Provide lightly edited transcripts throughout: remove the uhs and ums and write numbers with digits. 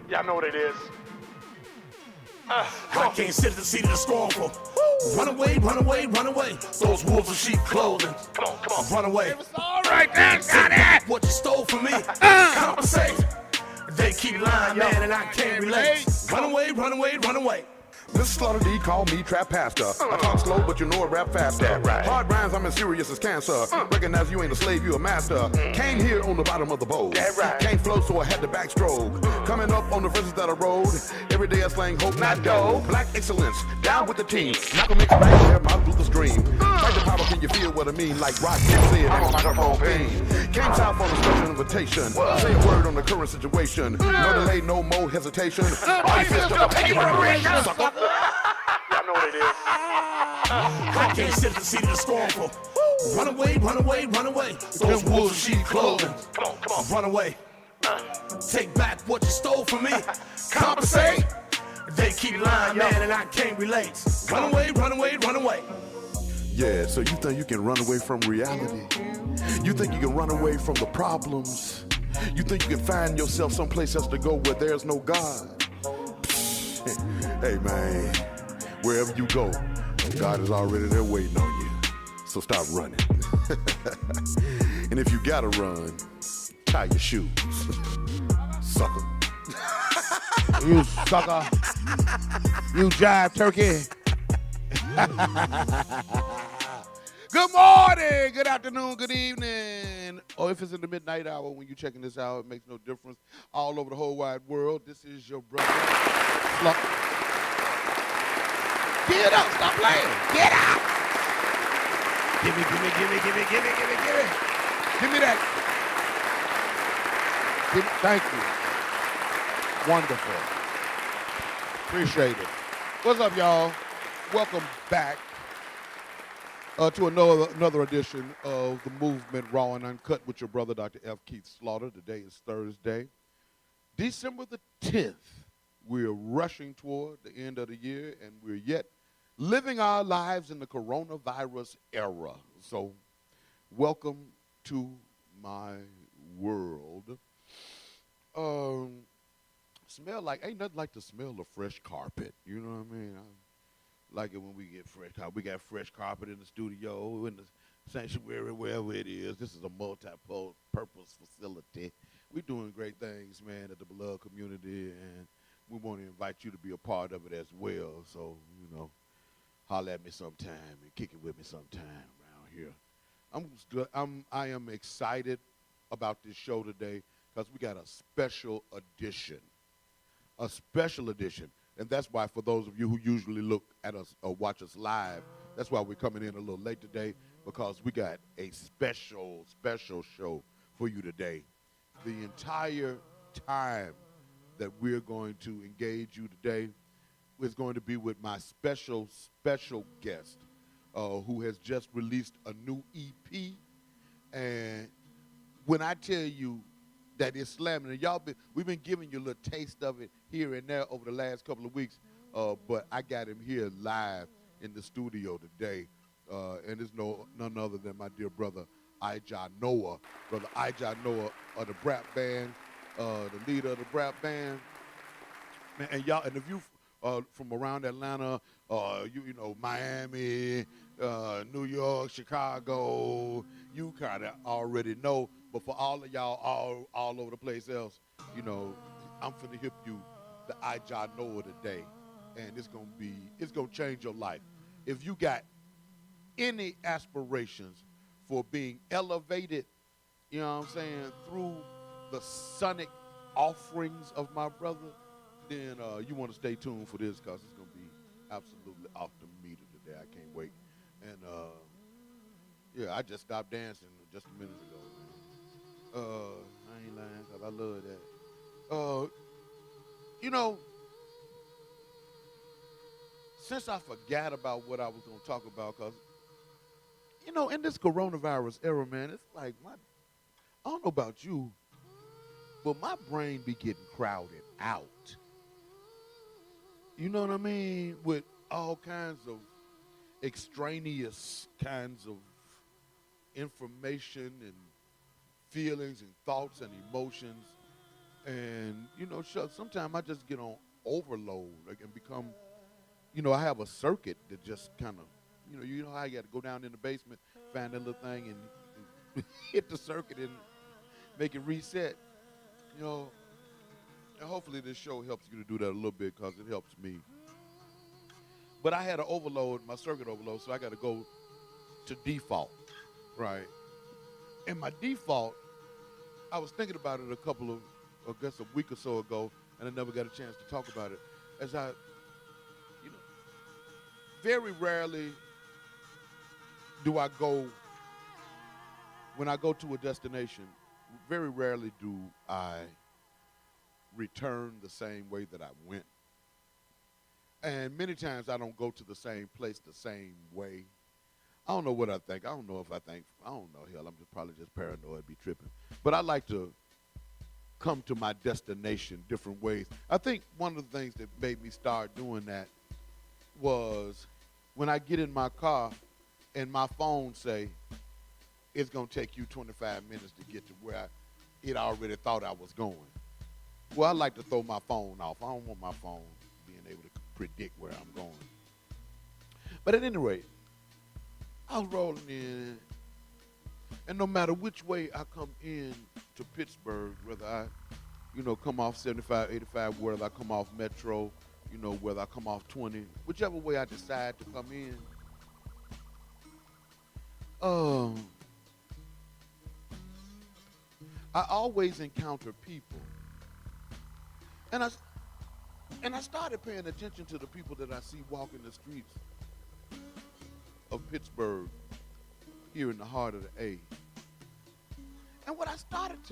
Y'all know what it is. I can't sit at the seat of the scornful. Run away, run away, run away. Those wolves of sheep clothing. Come on. Run away. It was all right there, got it. What you stole from me, compensate. They keep lying, man, and I can't relate. Run away, run away, run away. Mr. Slaughter D called me Trap Pastor. I talk slow, but you know I rap faster. That right. Hard rhymes, I'm as serious as cancer. Recognize you ain't a slave, you a master. Came here on the bottom of the bowl. That right. Can't flow, so I had to backstroke. Coming up on the verses that I rode. Every day I slang hope, not dough. Black excellence, down with the team. Not gonna make it right there, my Luther's dream. Fight the power, can you feel what I mean? Like Rock said, I'm a microphone pain. Came south on a special invitation. Say a word on the current situation. No delay, no more hesitation. All you fist up, take it for a break, sucker. Y'all know what it is. I can't sit at the seat of the scornful. Run away, run away, run away. Those wolves of sheep clothing. Come on. Run away. Take back what you stole from me. Compensate. They keep lying, man, and I can't relate. Run away, run away, run away. Yeah, so you think you can run away from reality? You think you can run away from the problems? You think you can find yourself someplace else to go where there's no God? Hey man, wherever you go, God is already there waiting on you. So stop running. And if you gotta run, tie your shoes. Sucker. You sucker. You jive turkey. Good morning, good afternoon, good evening. Or if it's in the midnight hour when you're checking this out, it makes no difference. All over the whole wide world, this is your brother. Get up, stop playing. Get out. Give me that. Thank you. Wonderful. Appreciate it. What's up, y'all? Welcome back to another edition of the Movement Raw and Uncut with your brother, Dr. F. Keith Slaughter. Today is Thursday, December the 10th. We're rushing toward the end of the year, and we're yet living our lives in the coronavirus era. So, welcome to my world. Smell like, ain't nothing like the smell of fresh carpet. You know what I mean? I like it when we get fresh carpet. We got fresh carpet in the studio, in the sanctuary, wherever it is. This is a multi-purpose facility. We're doing great things, man, at the beloved community, and we want to invite you to be a part of it as well. So, you know, holler at me sometime and kick it with me sometime around here. I am excited about this show today because we got a special edition. And that's why for those of you who usually look at us or watch us live, that's why we're coming in a little late today, because we got a special show for you today. The entire time that we're going to engage you today is going to be with my special guest who has just released a new EP. And when I tell you that it's slamming, and we've been giving you a little taste of it here and there over the last couple of weeks, but I got him here live in the studio today, and it's none other than my dear brother, Ijah Noah. Brother Ijah Noah of the Brap Band, the leader of the Brap Band. Man, and y'all, and if you from around Atlanta, you know, Miami, New York, Chicago, you kind of already know. But for all of y'all all over the place else, you know, I'm finna hip you the Ijah Noah today, and it's gonna change your life. If you got any aspirations for being elevated, you know what I'm saying, through the sonic offerings of my brother, then you want to stay tuned for this, because it's going to be absolutely off the meter today. I can't wait. And, yeah, I just stopped dancing just a minute ago, man. I ain't lying, because I love that. You know, since I forgot about what I was going to talk about, because, you know, in this coronavirus era, man, it's like I don't know about you, but my brain be getting crowded out. You know what I mean? With all kinds of extraneous kinds of information and feelings and thoughts and emotions And, sometimes I just get on overload. I can become, I have a circuit that just kind of, you know how you got to go down in the basement, find that little thing, and hit the circuit and make it reset. And hopefully this show helps you to do that a little bit because it helps me. But I had an overload, my circuit overload, so I got to go to default, right? And my default, I was thinking about it a week or so ago, and I never got a chance to talk about it. As I, very rarely do I go, when I go to a destination, very rarely do I return the same way that I went. And many times I don't go to the same place the same way. I don't know what I think. I don't know, hell, I'm probably just paranoid, be tripping. But I like to come to my destination different ways. I think one of the things that made me start doing that was when I get in my car and my phone say, it's going to take you 25 minutes to get to where it already thought I was going. Well, I like to throw my phone off. I don't want my phone being able to predict where I'm going. But at any rate, I was rolling in, and no matter which way I come in to Pittsburgh, whether I, come off 75, 85, whether I come off Metro, whether I come off 20, whichever way I decide to come in, I always encounter people. And I started paying attention to the people that I see walking the streets of Pittsburgh here in the heart of the A. And what I started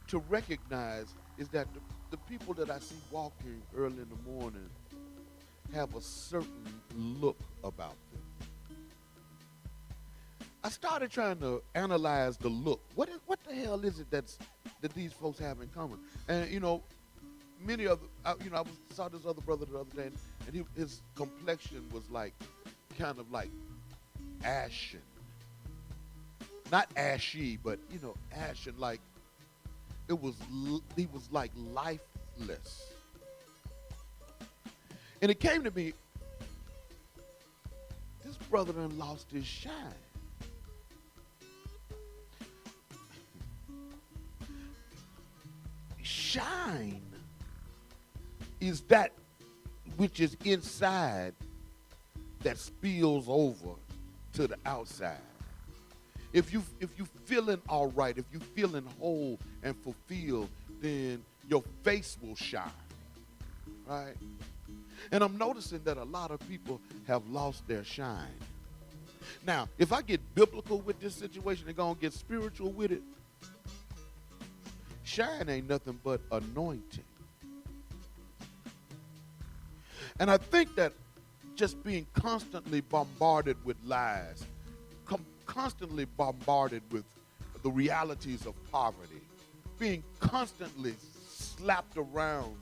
to recognize is that the people that I see walking early in the morning have a certain look about them. I started trying to analyze the look. What the hell is it that these folks have in common? And many other, I saw this other brother the other day, and his complexion was kind of like ashen, not ashy, but ashen. Like he was like lifeless. And it came to me, this brother done lost his shine. Shine is that which is inside that spills over to the outside. If you feeling all right, if you feeling whole and fulfilled, then your face will shine, right? And I'm noticing that a lot of people have lost their shine. Now, if I get biblical with this situation and gonna get spiritual with it, shine ain't nothing but anointing. And I think that just being constantly bombarded with lies, constantly bombarded with the realities of poverty, being constantly slapped around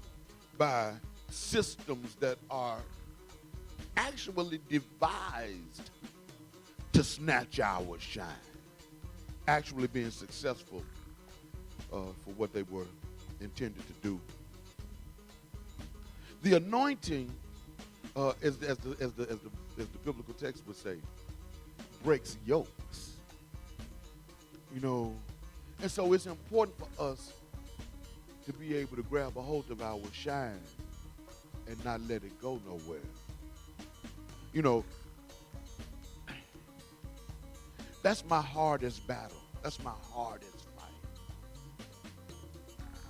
by systems that are actually devised to snatch our shine, actually being successful for what they were intended to do. The anointing, as the biblical text would say, breaks yokes. And so it's important for us to be able to grab a hold of our shine and not let it go nowhere. That's my hardest battle. That's my hardest fight.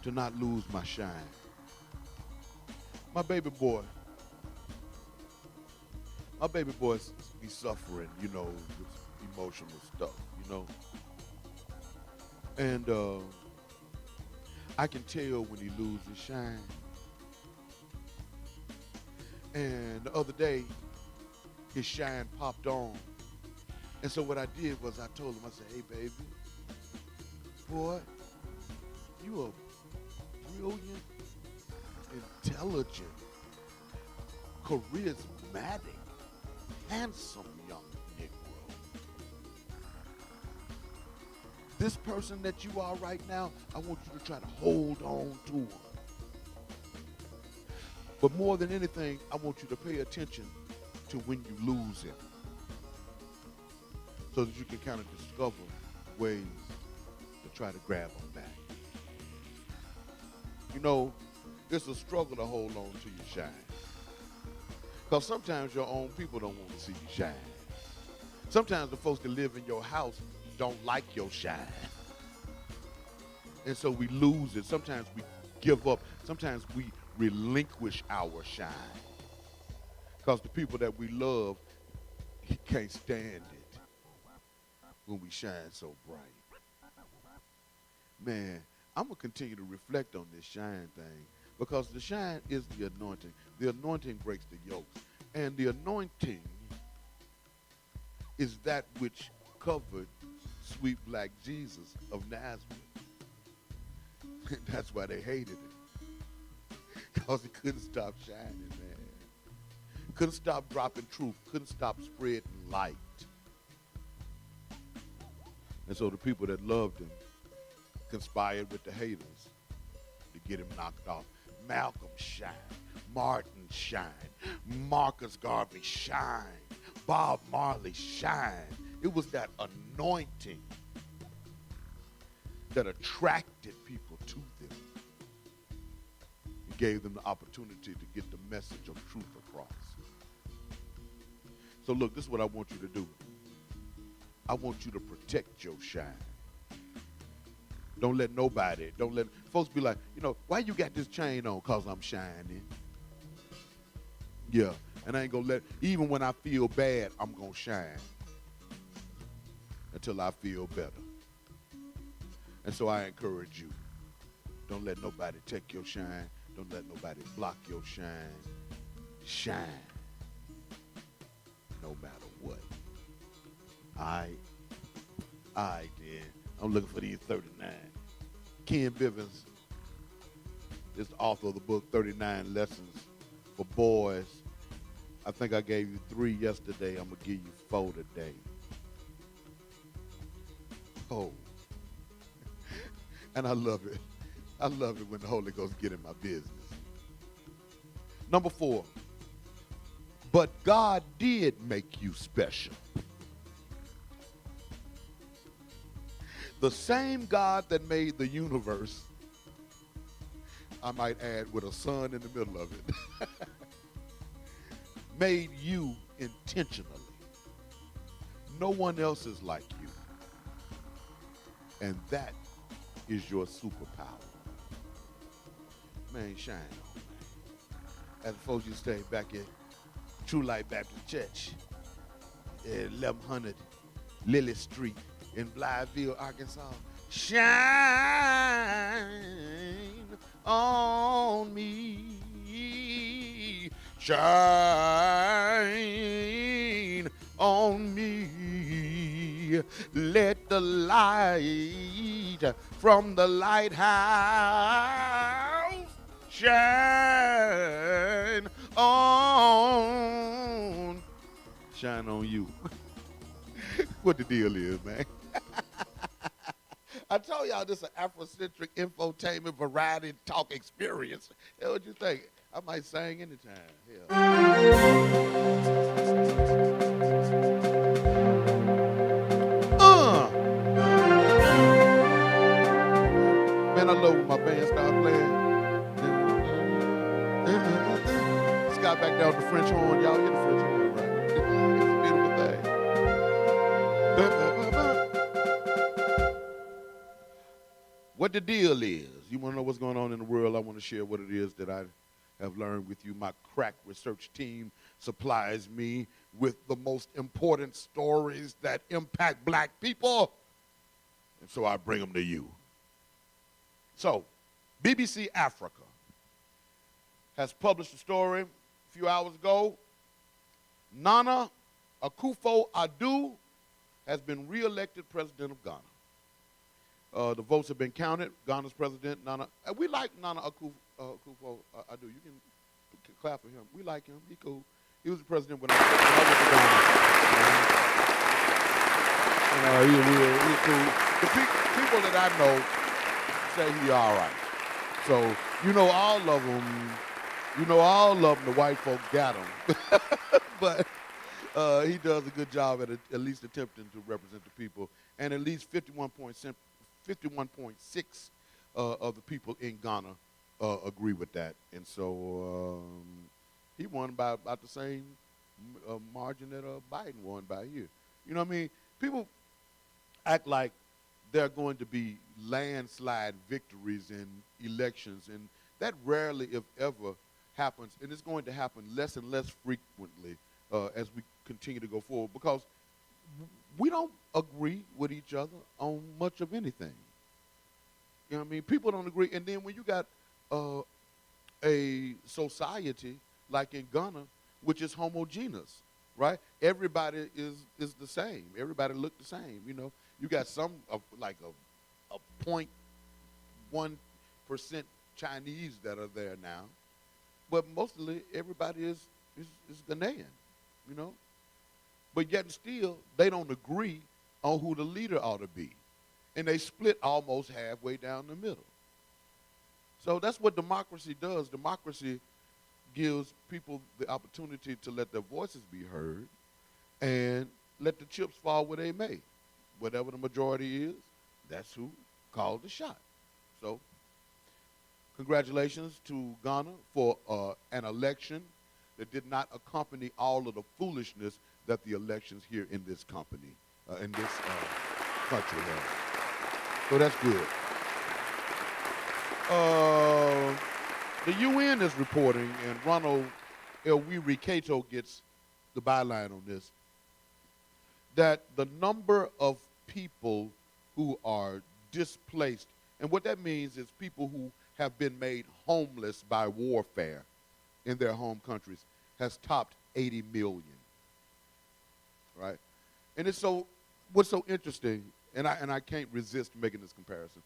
To not lose my shine. My baby boy be suffering, with emotional stuff, And I can tell when he loses shine. And the other day, his shine popped on. And so what I did was I told him, I said, hey, baby, boy, you a brilliant, intelligent, charismatic, handsome young Negro. this person that you are right now, I want you to try to hold on to them. But more than anything, I want you to pay attention to when you lose him, so that you can kind of discover ways to try to grab them back. You know, it's a struggle to hold on to your shine. Because sometimes your own people don't want to see you shine. Sometimes the folks that live in your house don't like your shine. And so we lose it. Sometimes we give up. Sometimes we relinquish our shine. Because the people that we love, he can't stand it when we shine so bright. Man, I'm going to continue to reflect on this shine thing, because the shine is the anointing. The anointing breaks the yokes. And the anointing is that which covered sweet black Jesus of Nazareth. That's why they hated him. Because he couldn't stop shining, man. Couldn't stop dropping truth. Couldn't stop spreading light. And so the people that loved him conspired with the haters to get him knocked off. Malcolm shine. Martin shine. Marcus Garvey shine. Bob Marley shine. It was that anointing that attracted people to them. It gave them the opportunity to get the message of truth across. So look, this is what I want you to do. I want you to protect your shine. Don't let nobody, folks be like, you know, why you got this chain on? Because I'm shining. Yeah, and I ain't gonna even when I feel bad, I'm gonna shine until I feel better. And so I encourage you, don't let nobody take your shine. Don't let nobody block your shine. Shine, no matter what. All right, then. I'm looking for these 39. Ken Bivens is the author of the book, 39 Lessons for Boys. I think I gave you 3 yesterday. I'm going to give you 4 today. Oh. And I love it. I love it when the Holy Ghost get in my business. Number 4. But God did make you special. The same God that made the universe, I might add with a sun in the middle of it, made you intentionally. No one else is like you. And that is your superpower. Man, shine on, man. As folks used to say back at True Light Baptist Church, 1100 Lily Street in Blytheville, Arkansas. Shine on me. Shine on me. Let the light from the lighthouse shine on. Shine on you. What the deal is, man? I told y'all this is an afrocentric infotainment variety talk experience. Hell, what you think? I might sing anytime. Hell. Man, I love when my band start playing. Scott back down the French horn. Y'all hear the French horn, right? It's a beautiful thing. What the deal is, you want to know what's going on in the world? I want to share what it is that I have learned with you. My crack research team supplies me with the most important stories that impact black people, and so I bring them to you. So, BBC Africa has published a story a few hours ago. Nana Akufo-Addo has been re-elected president of Ghana. The votes have been counted. Ghana's president, Nana. We like Nana Akufo-Addo. You can clap for him. We like him. He cool. He was the president when I went to Ghana. He cool. the people that I know say he all right. So all of them, the white folks got him. But he does a good job at least attempting to represent the people. And at least 51.6 of the people in Ghana agree with that. And so he won by about the same margin that Biden won by here. You know what I mean? People act like there are going to be landslide victories in elections, and that rarely, if ever, happens, and it's going to happen less and less frequently as we continue to go forward, because we don't agree with each other on much of anything. You know what I mean? People don't agree, and then when you got a society like in Ghana, which is homogeneous, right? Everybody is the same. Everybody look the same. You know, you got some like a 0.1% Chinese that are there now, but mostly everybody is Ghanaian. You know, but yet still they don't agree on who the leader ought to be, and they split almost halfway down the middle. So that's what democracy does. Democracy gives people the opportunity to let their voices be heard and let the chips fall where they may. Whatever the majority is, that's who called the shot. So congratulations to Ghana for an election that did not accompany all of the foolishness that the elections here in this country have. So that's good. The UN is reporting, and Ronald Elwiri Kato gets the byline on this, that the number of people who are displaced, and what that means is people who have been made homeless by warfare in their home countries, has topped 80 million, right? And it's what's so interesting, and I can't resist making this comparison,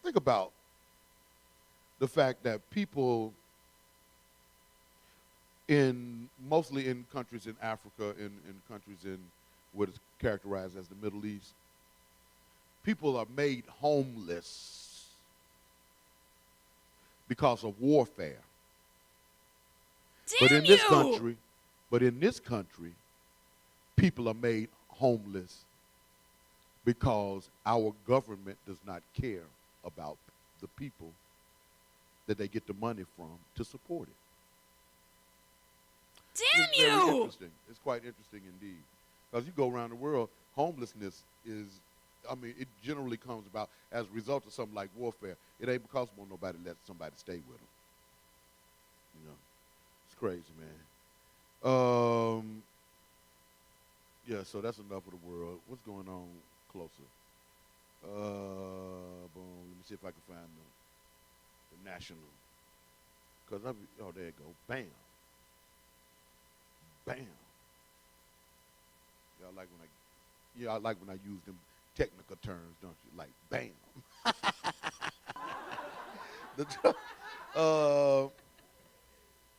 think about the fact that people mostly in countries in Africa, in countries in what is characterized as the Middle East, people are made homeless because of warfare. But in this country, people are made homeless because our government does not care about the people that they get the money from to support it. Damn It's you! very interesting. It's quite interesting indeed. Because you go around the world, homelessness it generally comes about as a result of something like warfare. It ain't because nobody lets somebody stay with them. You know, it's crazy, man. Yeah, so that's enough of the world. What's going on closer? Boom. Let me see if I can find the national. Because there you go. Bam. Bam. Y'all like when I use them technical terms, don't you? Like bam.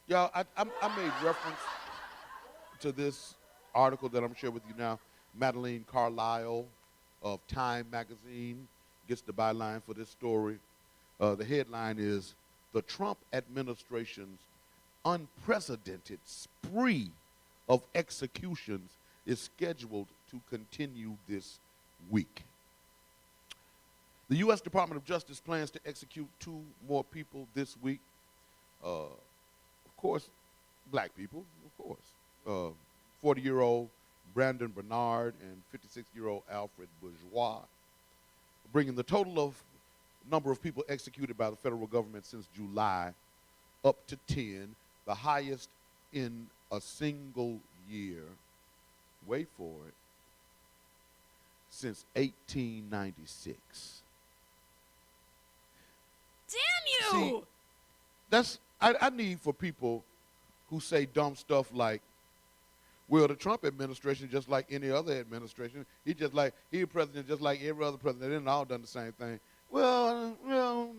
Y'all, I made reference to this article that I'm sharing with you now. Madeline Carlisle of Time magazine gets the byline for this story. The headline is, "The Trump administration's unprecedented spree of executions is scheduled to continue this week." The U.S. Department of Justice plans to execute 2 more people this week. Of course, black people, of course. 40-year-old Brandon Bernard and 56-year-old Alfred Bourgeois, bringing the total of number of people executed by the federal government since July up to 10, the highest in a single year, wait for it, since 1896. Damn you! See, I need for people who say dumb stuff like, well, the Trump administration, just like any other administration, he a president just like every other president, and all done the same thing. Well,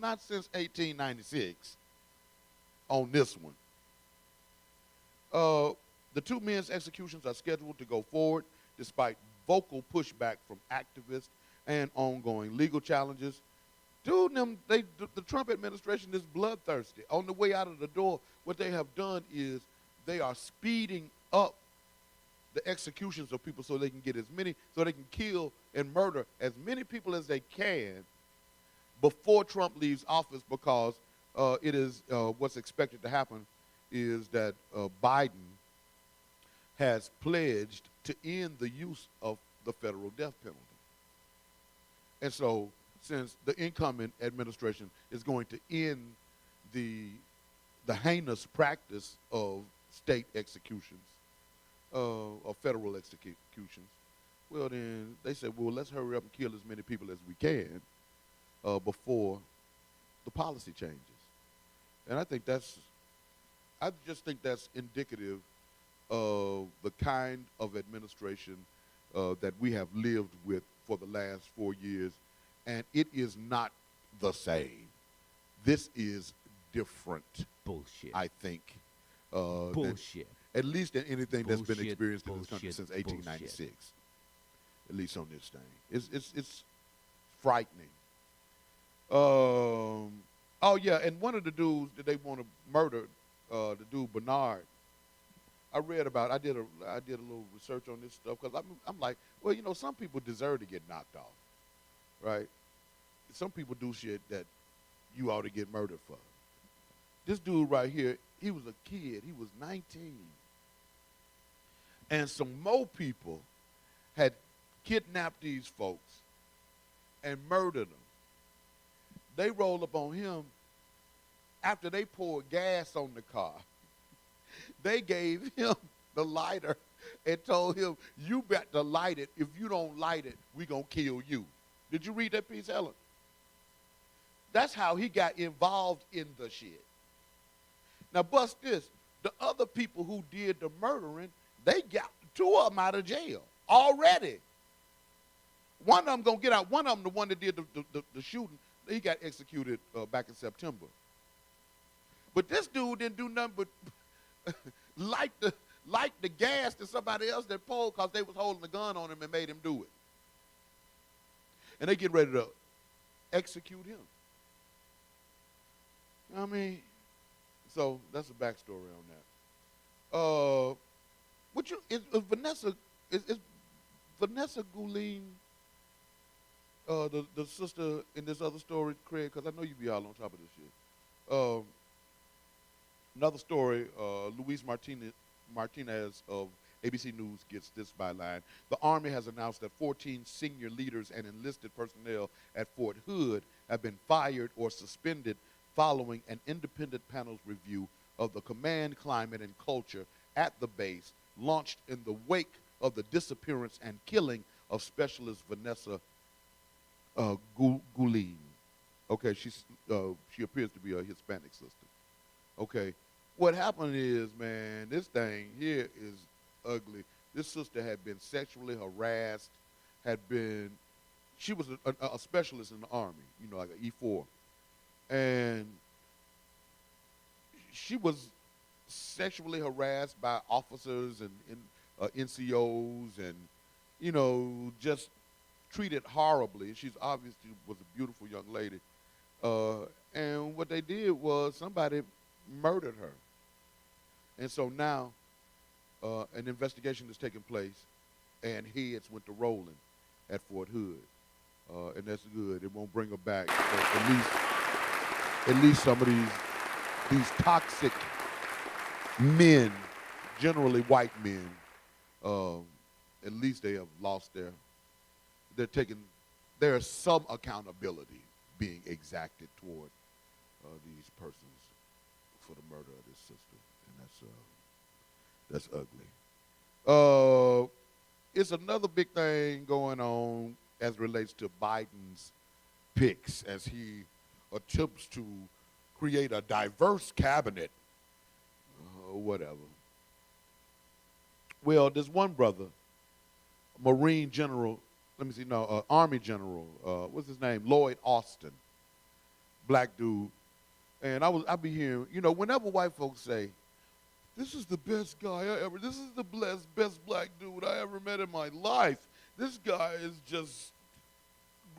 not since 1896 on this one. The 2 men's executions are scheduled to go forward despite vocal pushback from activists and ongoing legal challenges. Dude, the Trump administration is bloodthirsty. On the way out of the door, what they have done is they are speeding up the executions of people so they can kill and murder as many people as they can before Trump leaves office, because it is what's expected to happen is that Biden has pledged to end the use of the federal death penalty. And so, since the incoming administration is going to end the heinous practice of state executions, of federal executions, well then they said, well, let's hurry up and kill as many people as we can before the policy changes. And I just think that's indicative of the kind of administration that we have lived with for the last 4 years, and it is not the same. This is different. Bullshit. I think. Bullshit. At least in anything that's been Bullshit, experienced in this country bullshit, since 1896. At least on this thing. It's frightening. Oh yeah, and one of the dudes that they want to murder, the dude Bernard, I did a little research on this stuff, because I'm like, well, you know, some people deserve to get knocked off, right? Some people do shit that you ought to get murdered for. This dude right here, he was a kid. He was 19. And some more people had kidnapped these folks and murdered them. They rolled up on him after they poured gas on the car. They gave him the lighter and told him, you got to light it. If you don't light it, we gonna kill you. Did you read that piece, Helen? That's how he got involved in the shit. Now bust this, the other people who did the murdering, they got 2 of them out of jail already. One of them gonna get out. One of them, the one that did the shooting, he got executed back in September. But this dude didn't do nothing but light the gas to somebody else that pulled, because they was holding a gun on him and made him do it. And they get ready to execute him. You know what I mean? So that's the backstory on that. Is Vanessa Guleen the sister in this other story, Craig? Because I know you be all on top of this shit. Another story, Luis Martinez of ABC News gets this byline. The Army has announced that 14 senior leaders and enlisted personnel at Fort Hood have been fired or suspended following an independent panel's review of the command climate and culture at the base, launched in the wake of the disappearance and killing of Specialist Vanessa Guleen. Okay, she appears to be a Hispanic sister. Okay, what happened is, man, this thing here is ugly. This sister had been sexually harassed, she was a specialist in the Army, you know, like an E4. And she was sexually harassed by officers and NCOs, and, you know, just treated horribly. She's obviously was a beautiful young lady. And what they did was somebody murdered her. And so now an investigation is taking place, and heads went to rolling at Fort Hood. And that's good. It won't bring her back. At least some of these toxic men, generally white men, at least they have lost there is some accountability being exacted toward these persons for the murder of this sister, and that's ugly. It's another big thing going on as relates to Biden's picks as he attempts to create a diverse cabinet, whatever. Well, there's one brother, Army General, what's his name? Lloyd Austin, black dude. And I be hearing, you know, whenever white folks say, this is the best guy I ever, this is the best black dude I ever met in my life, This guy is just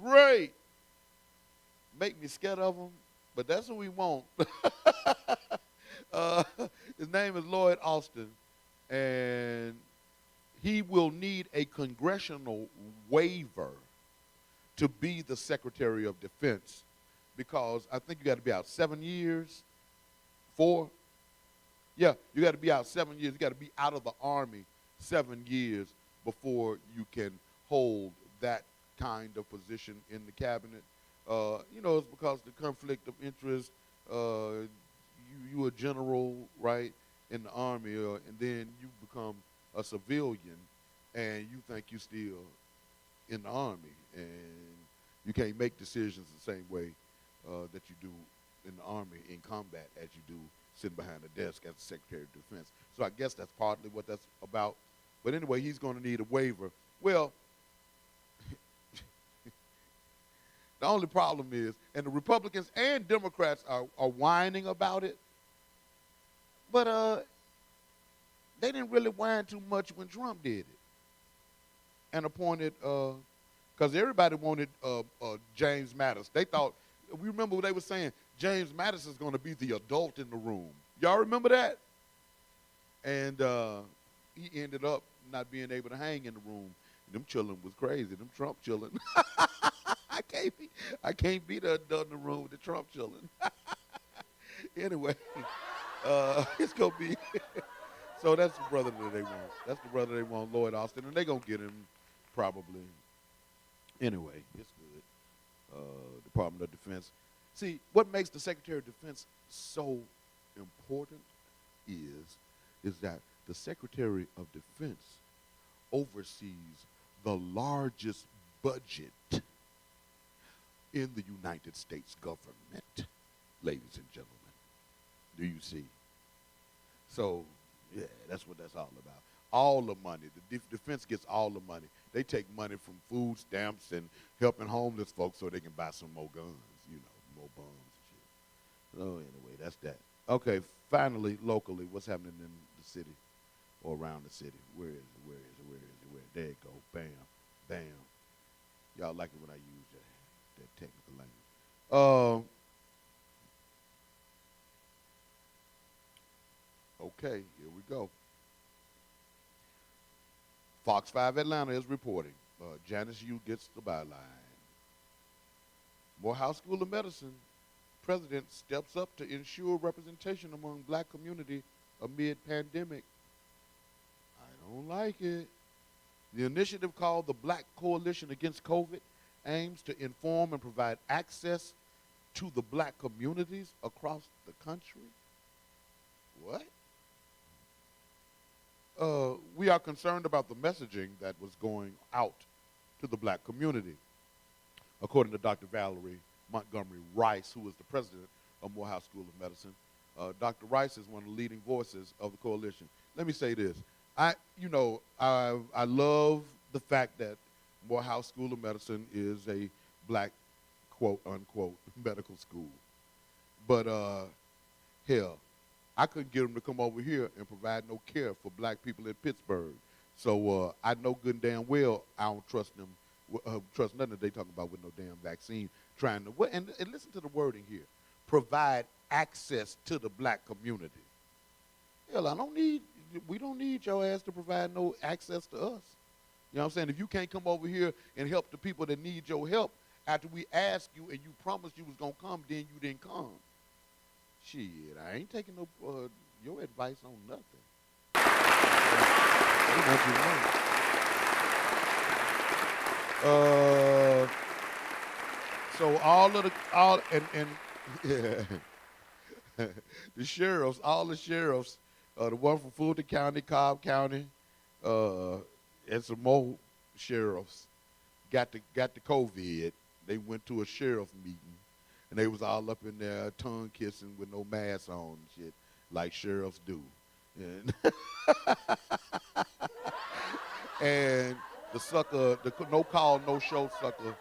great. Make me scared of him, but that's what we want. uh, his name is Lloyd Austin, and he will need a congressional waiver to be the Secretary of Defense, because I think you got to be out 7 years, 4. Yeah, you got to be out 7 years. You got to be out of the Army 7 years before you can hold that kind of position in the cabinet. It's because the conflict of interest. You a general, right, in the Army, and then you become a civilian, and you think you still in the Army, and you can't make decisions the same way that you do in the Army in combat as you do sitting behind a desk as the Secretary of Defense. So I guess that's partly what that's about. But anyway, he's going to need a waiver. Well, the only problem is, and the Republicans and Democrats are whining about it, but they didn't really whine too much when Trump did it and appointed, because everybody wanted James Mattis. They thought, we remember what they were saying, James Mattis is going to be the adult in the room. Y'all remember that? And he ended up not being able to hang in the room. Them children was crazy. Them Trump children. I can't be the adult in the room with the Trump children. Anyway, it's gonna be. So that's the brother that they want. That's the brother they want, Lloyd Austin, and they're gonna get him probably. Anyway, it's good. Department of Defense. See, what makes the Secretary of Defense so important is that the Secretary of Defense oversees the largest budget in the United States government, ladies and gentlemen. Do you see? So, yeah, that's what that's all about. All the money. The defense gets all the money. They take money from food stamps and helping homeless folks so they can buy some more guns, more bombs and shit. So anyway, that's that. Okay, finally, locally, what's happening in the city or around the city? Where is it? Where is it? Where is it? Where? There you go. Bam. Bam. Y'all like it when I use that technical language. Okay, here we go. Fox 5 Atlanta is reporting. Janice Yu gets the byline. Morehouse School of Medicine president steps up to ensure representation among black community amid pandemic. I don't like it. The initiative, called the Black Coalition Against COVID, aims to inform and provide access to the black communities across the country. What? We are concerned about the messaging that was going out to the black community. According to Dr. Valerie Montgomery Rice, who is the president of Morehouse School of Medicine, Dr. Rice is one of the leading voices of the coalition. Let me say this. I love the fact that Morehouse School of Medicine is a black, quote, unquote, medical school. But, hell, I couldn't get them to come over here and provide no care for black people in Pittsburgh. So I know good and damn well I don't trust them, trust nothing that they talking about with no damn vaccine. Trying to, and listen to the wording here, provide access to the black community. Hell, we don't need your ass to provide no access to us. You know what I'm saying? If you can't come over here and help the people that need your help after we asked you and you promised you was going to come, then you didn't come. Shit, I ain't taking no your advice on nothing. They want you to know. So the sheriffs, all the sheriffs, the one from Fulton County, Cobb County, and some more sheriffs got the COVID. They went to a sheriff meeting, and they was all up in there tongue kissing with no mask on and shit, like sheriffs do. And, and the sucker, the no call, no show sucker,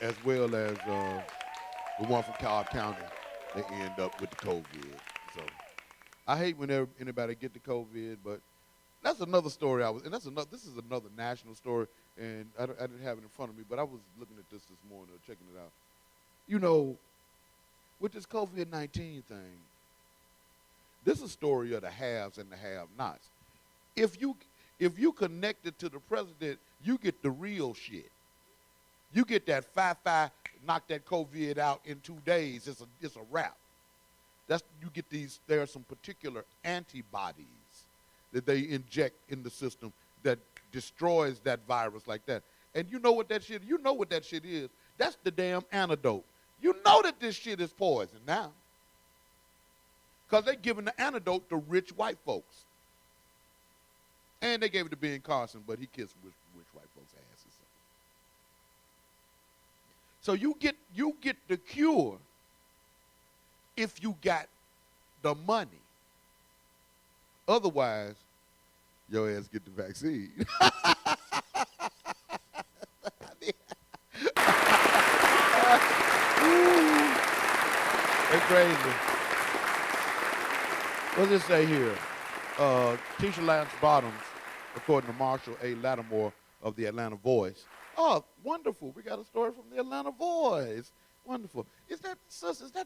as well as the one from Cobb County, they end up with the COVID. So I hate whenever anybody get the COVID, but that's another story this is another national story, and I didn't have it in front of me, but I was looking at this morning, checking it out. You know, with this COVID-19 thing, this is a story of the haves and the have-nots. If you connected to the president, you get the real shit. You get that 5-5, knock that COVID out in 2 days. It's a wrap. You get these. There are some particular antibodies that they inject in the system that destroys that virus like that. And you know what that shit? You know what that shit is? That's the damn antidote. You know that this shit is poison now, because they're giving the antidote to rich white folks. And they gave it to Ben Carson, but he kissed rich white folks' asses. So you get the cure if you got the money. Otherwise, your ass get the vaccine. It's crazy. What's it say here? Tisha Lance Bottoms, according to Marshall A. Lattimore of the Atlanta Voice. Oh, wonderful. We got a story from the Atlanta Voice. Wonderful. Is that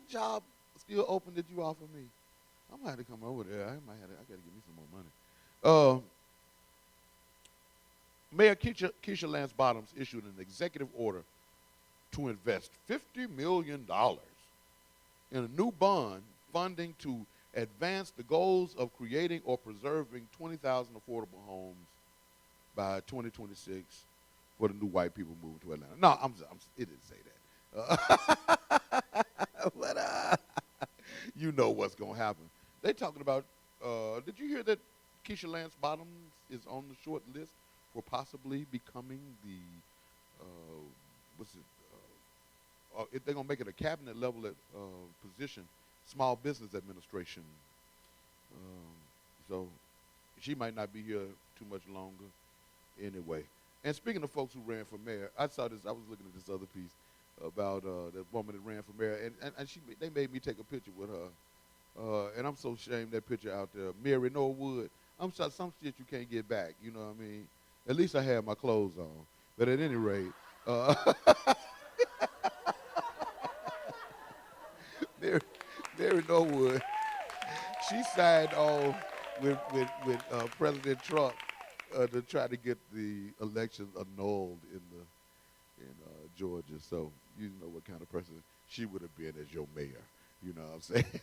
job still open that you offer me? I might have to come over there. I got to get me some more money. Mayor Keisha Lance Bottoms issued an executive order to invest $50 million in a new bond funding to advance the goals of creating or preserving 20,000 affordable homes by 2026 for the new white people moving to Atlanta. No, it didn't say that. But you know what's going to happen. They talking about, did you hear that Keisha Lance Bottoms is on the short list for possibly becoming the, if they're going to make it a cabinet level position, Small Business Administration. So she might not be here too much longer anyway. And speaking of folks who ran for mayor, I was looking at this other piece about that woman that ran for mayor, and they made me take a picture with her. And I'm so ashamed that picture out there. Mary Norwood. I'm sorry, some shit you can't get back, you know what I mean? At least I had my clothes on. But at any rate, Mary Norwood, she signed on with President Trump to try to get the elections annulled in Georgia. So you know what kind of person she would have been as your mayor. You know what I'm saying?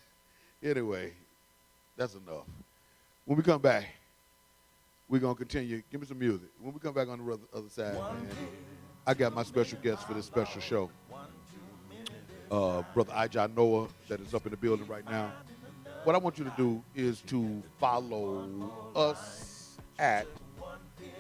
Anyway, that's enough. When we come back, we're going to continue. Give me some music. When we come back on the other side, man, I got my special guest for this special show. Brother Ijah Noah, that is up in the building right now. What I want you to do is to follow us at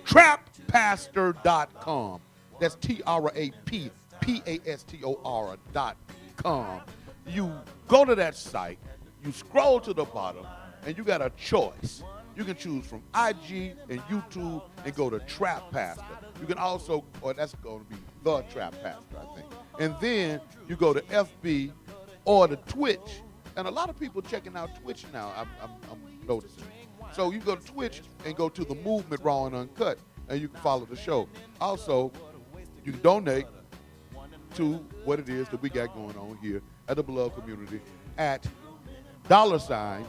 trappastor.com. That's TRAPPASTOR.com. You go to that site, you scroll to the bottom, and you got a choice. You can choose from IG and YouTube and go to Trap Pastor. You can also, or that's going to be the Trap Pastor, I think. And then you go to FB or the Twitch. And a lot of people checking out Twitch now, I'm noticing. So you go to Twitch and go to the Movement Raw and Uncut, and you can follow the show. Also, you can donate to what it is that we got going on here at the Beloved Community at $TheBelovedCommunity.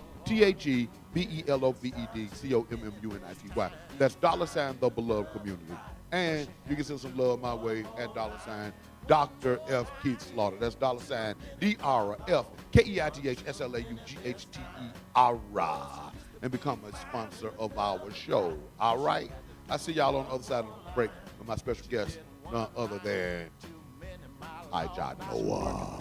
That's $the Beloved Community. And you can send some love my way at Dr. F. Keith Slaughter. That's $DRFKEITHSLAUGHTER. And become a sponsor of our show. All right? I see y'all on the other side of the break with my special guest, none other than Ijah Noah.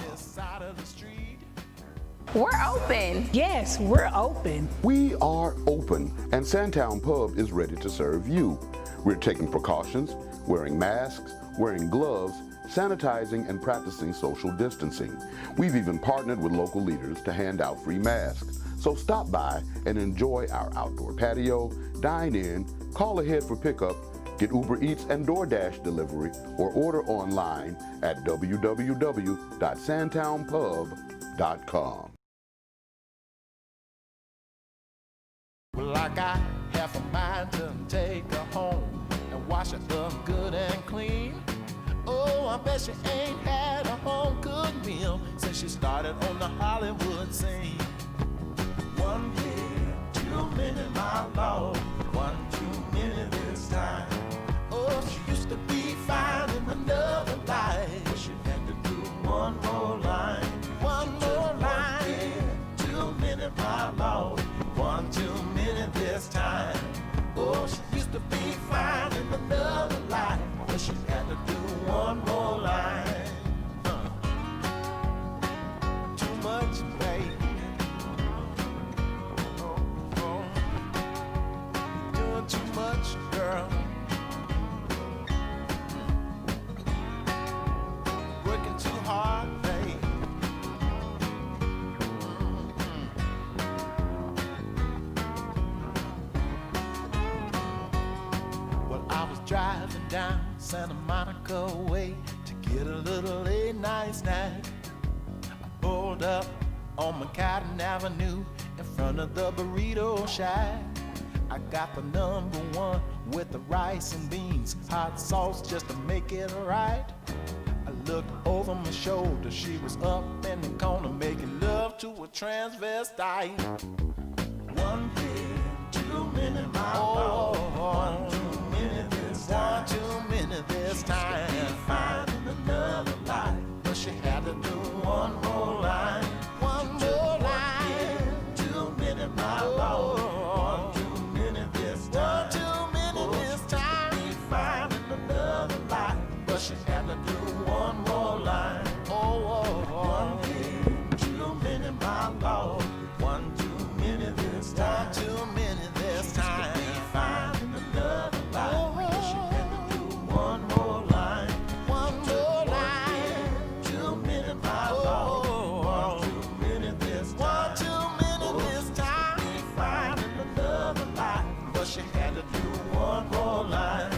We're open. Yes, we're open. We are open, and Sandtown Pub is ready to serve you. We're taking precautions, wearing masks, wearing gloves, sanitizing, and practicing social distancing. We've even partnered with local leaders to hand out free masks. So stop by and enjoy our outdoor patio, dine in, call ahead for pickup, get Uber Eats and DoorDash delivery, or order online at www.sandtownpub.com. Well, I got half a mind to I bet she ain't had a home-cooked meal since she started on the Hollywood scene. 1 year, too many, my Lord, 1 too many this time. Oh, she used to be fine in another life, but she had to do one more line. One more line. Too many, my Lord, 1 too many this time. Oh, she used to be fine in another life, but she had to do one more line. Too much, baby. Oh. You're doing too much, girl. Working too hard, babe. Well, I was driving down Santa Monica way to get a little late night snack. I pulled up on McCadden Avenue in front of the burrito shack. I got the #1 with the rice and beans, hot sauce just to make it right. I looked over my shoulder, she was up in the corner making love to a transvestite. 1 year, too many, my Lord, 1 too many this time. 1 too many this time. She could be fine in another life, but she had to do one more line. One more line. 1 year, too many, my Lord, 1 too many this time. 1 too many this time. She could be fine in another life, but she had to do one more line. 1 year, too many, my Lord, 1 too many this time. 1 too many this time. She could be fine in another life, but she had to do one more line. 1 more line. Too many, my Lord, 1 too many this time. 1 too many this time. She could be fine in another life, but she had to do one more line.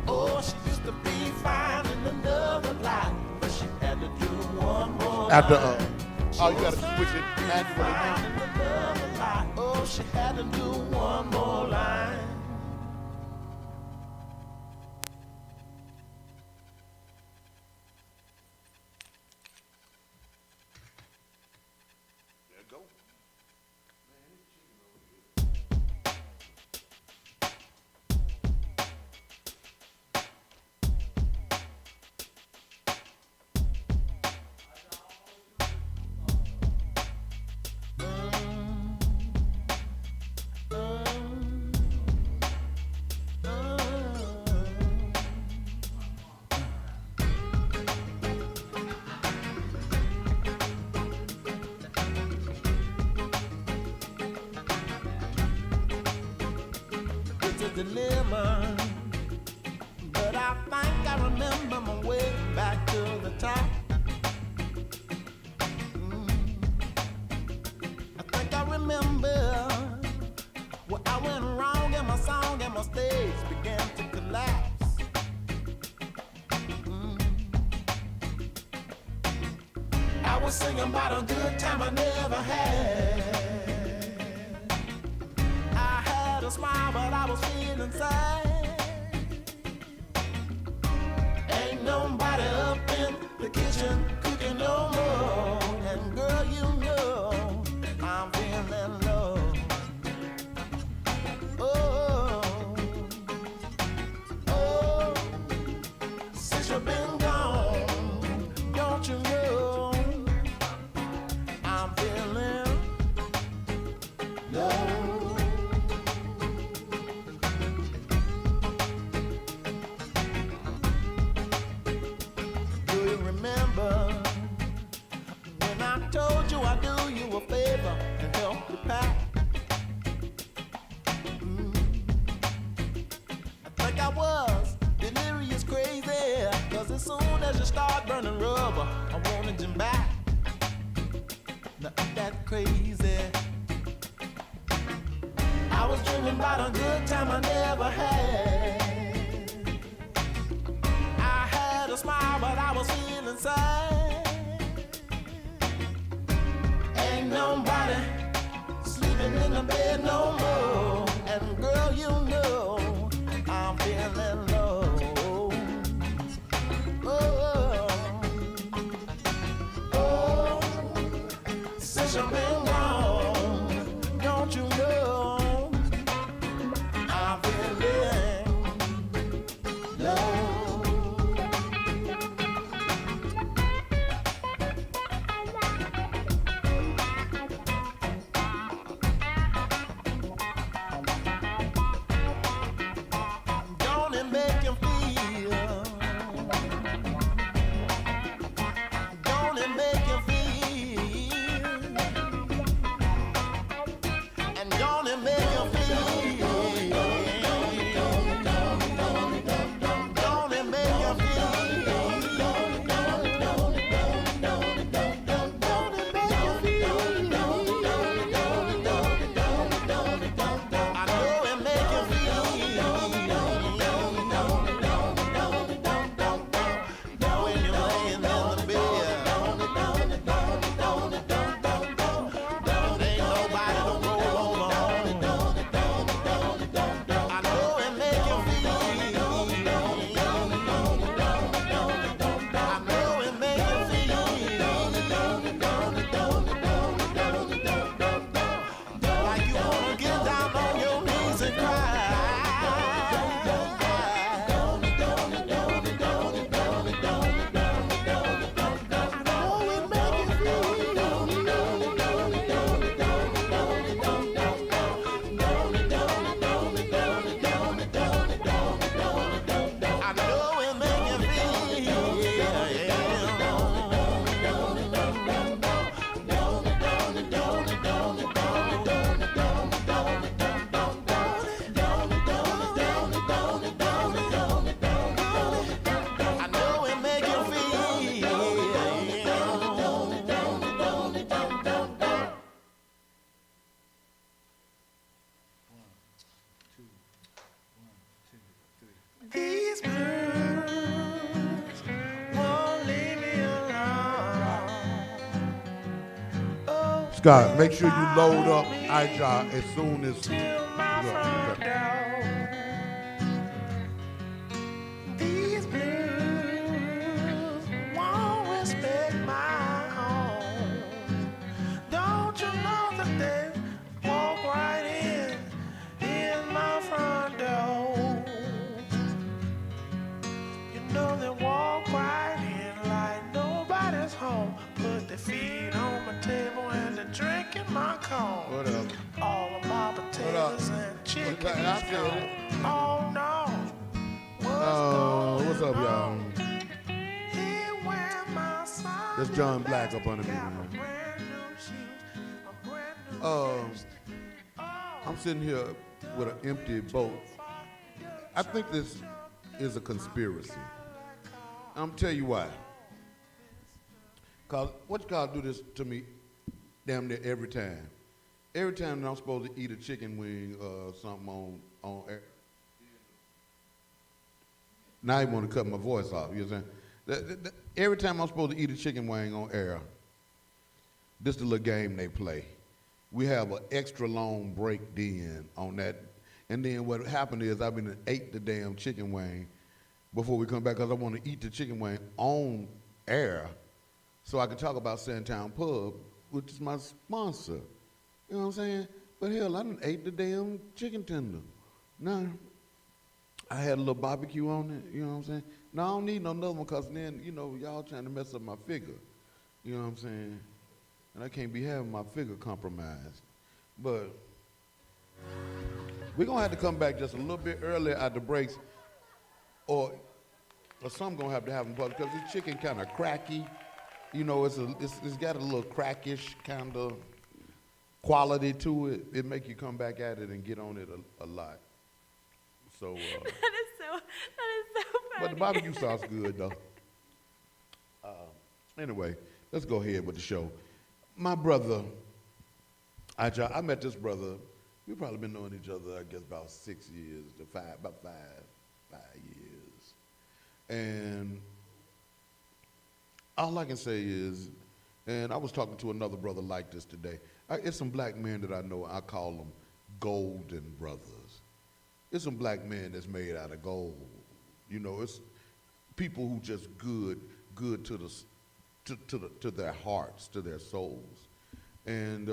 Oh, she used to be fine in another life, but she had to do one more line. After, oh, you gotta switch it manually now. Fine in another life. Oh, she had to do one more line. It's a dilemma, but I think I remember my way back to the top. I think I remember where I went wrong and my song and my stage began to collapse. I was singing about a good time I never had. I had a smile, but I was feeling sad. Ain't nobody up in the kitchen cooking no more. And girl, you know I'm feeling low. Oh, oh, since you've been gone, don't you know I'm feeling low. Do you remember when I told you I'd do you a favor and help you pack? I think I was delirious crazy, 'cause as soon as you start burning rubber, I wanted you back. Now ain't that crazy? I was dreaming about a good time I never had. I had a smile, but I was feeling sad. Ain't nobody sleeping in the bed no more. And girl, you know I'm feeling low. Oh, Scott, make sure you load up iJar as soon as. These blues won't respect my home. Don't you know that they walk right in my front door? You know they walk right in like nobody's home. Put their feet on my table and they're drinking my coffee. What up? All of my potatoes and chicken I is said gone. it. Oh no. Oh, what's up, y'all? Here where my son That's John Black up under me, got man. a brand new shoes, a brand new I'm sitting here with an empty boat. I think this is a conspiracy. I'm gonna tell you why. Cause what you call do this to me damn near every time. Every time that I'm supposed to eat a chicken wing or something on air. Now you want to cut my voice off, you know what I'm saying? Every time I'm supposed to eat a chicken wing on air, this is the little game they play. We have an extra long break then on that. And then what happened is I've been ate the damn chicken wing before we come back because I want to eat the chicken wing on air so I can talk about Sandtown Pub, which is my sponsor. You know what I'm saying? But hell, I done ate the damn chicken tender. Now, I had a little barbecue on it, you know what I'm saying? No, I don't need no another one because then, you know, y'all trying to mess up my figure. You know what I'm saying? And I can't be having my figure compromised. But we're going to have to come back just a little bit earlier at the breaks or something going to have to happen because this chicken kind of cracky. You know, it's got a little crackish kind of quality to it. It make you come back at it and get on it a lot. So, That is so funny. but the barbecue sauce good though. Anyway, let's go ahead with the show. My brother, I met this brother. We've probably been knowing each other, I guess, about 6 years to about five years. And all I can say is, and I was talking to another brother like this today. It's some black men that I know. I call them golden brothers. It's some black men that's made out of gold. You know, it's people who just good to their hearts, to their souls. And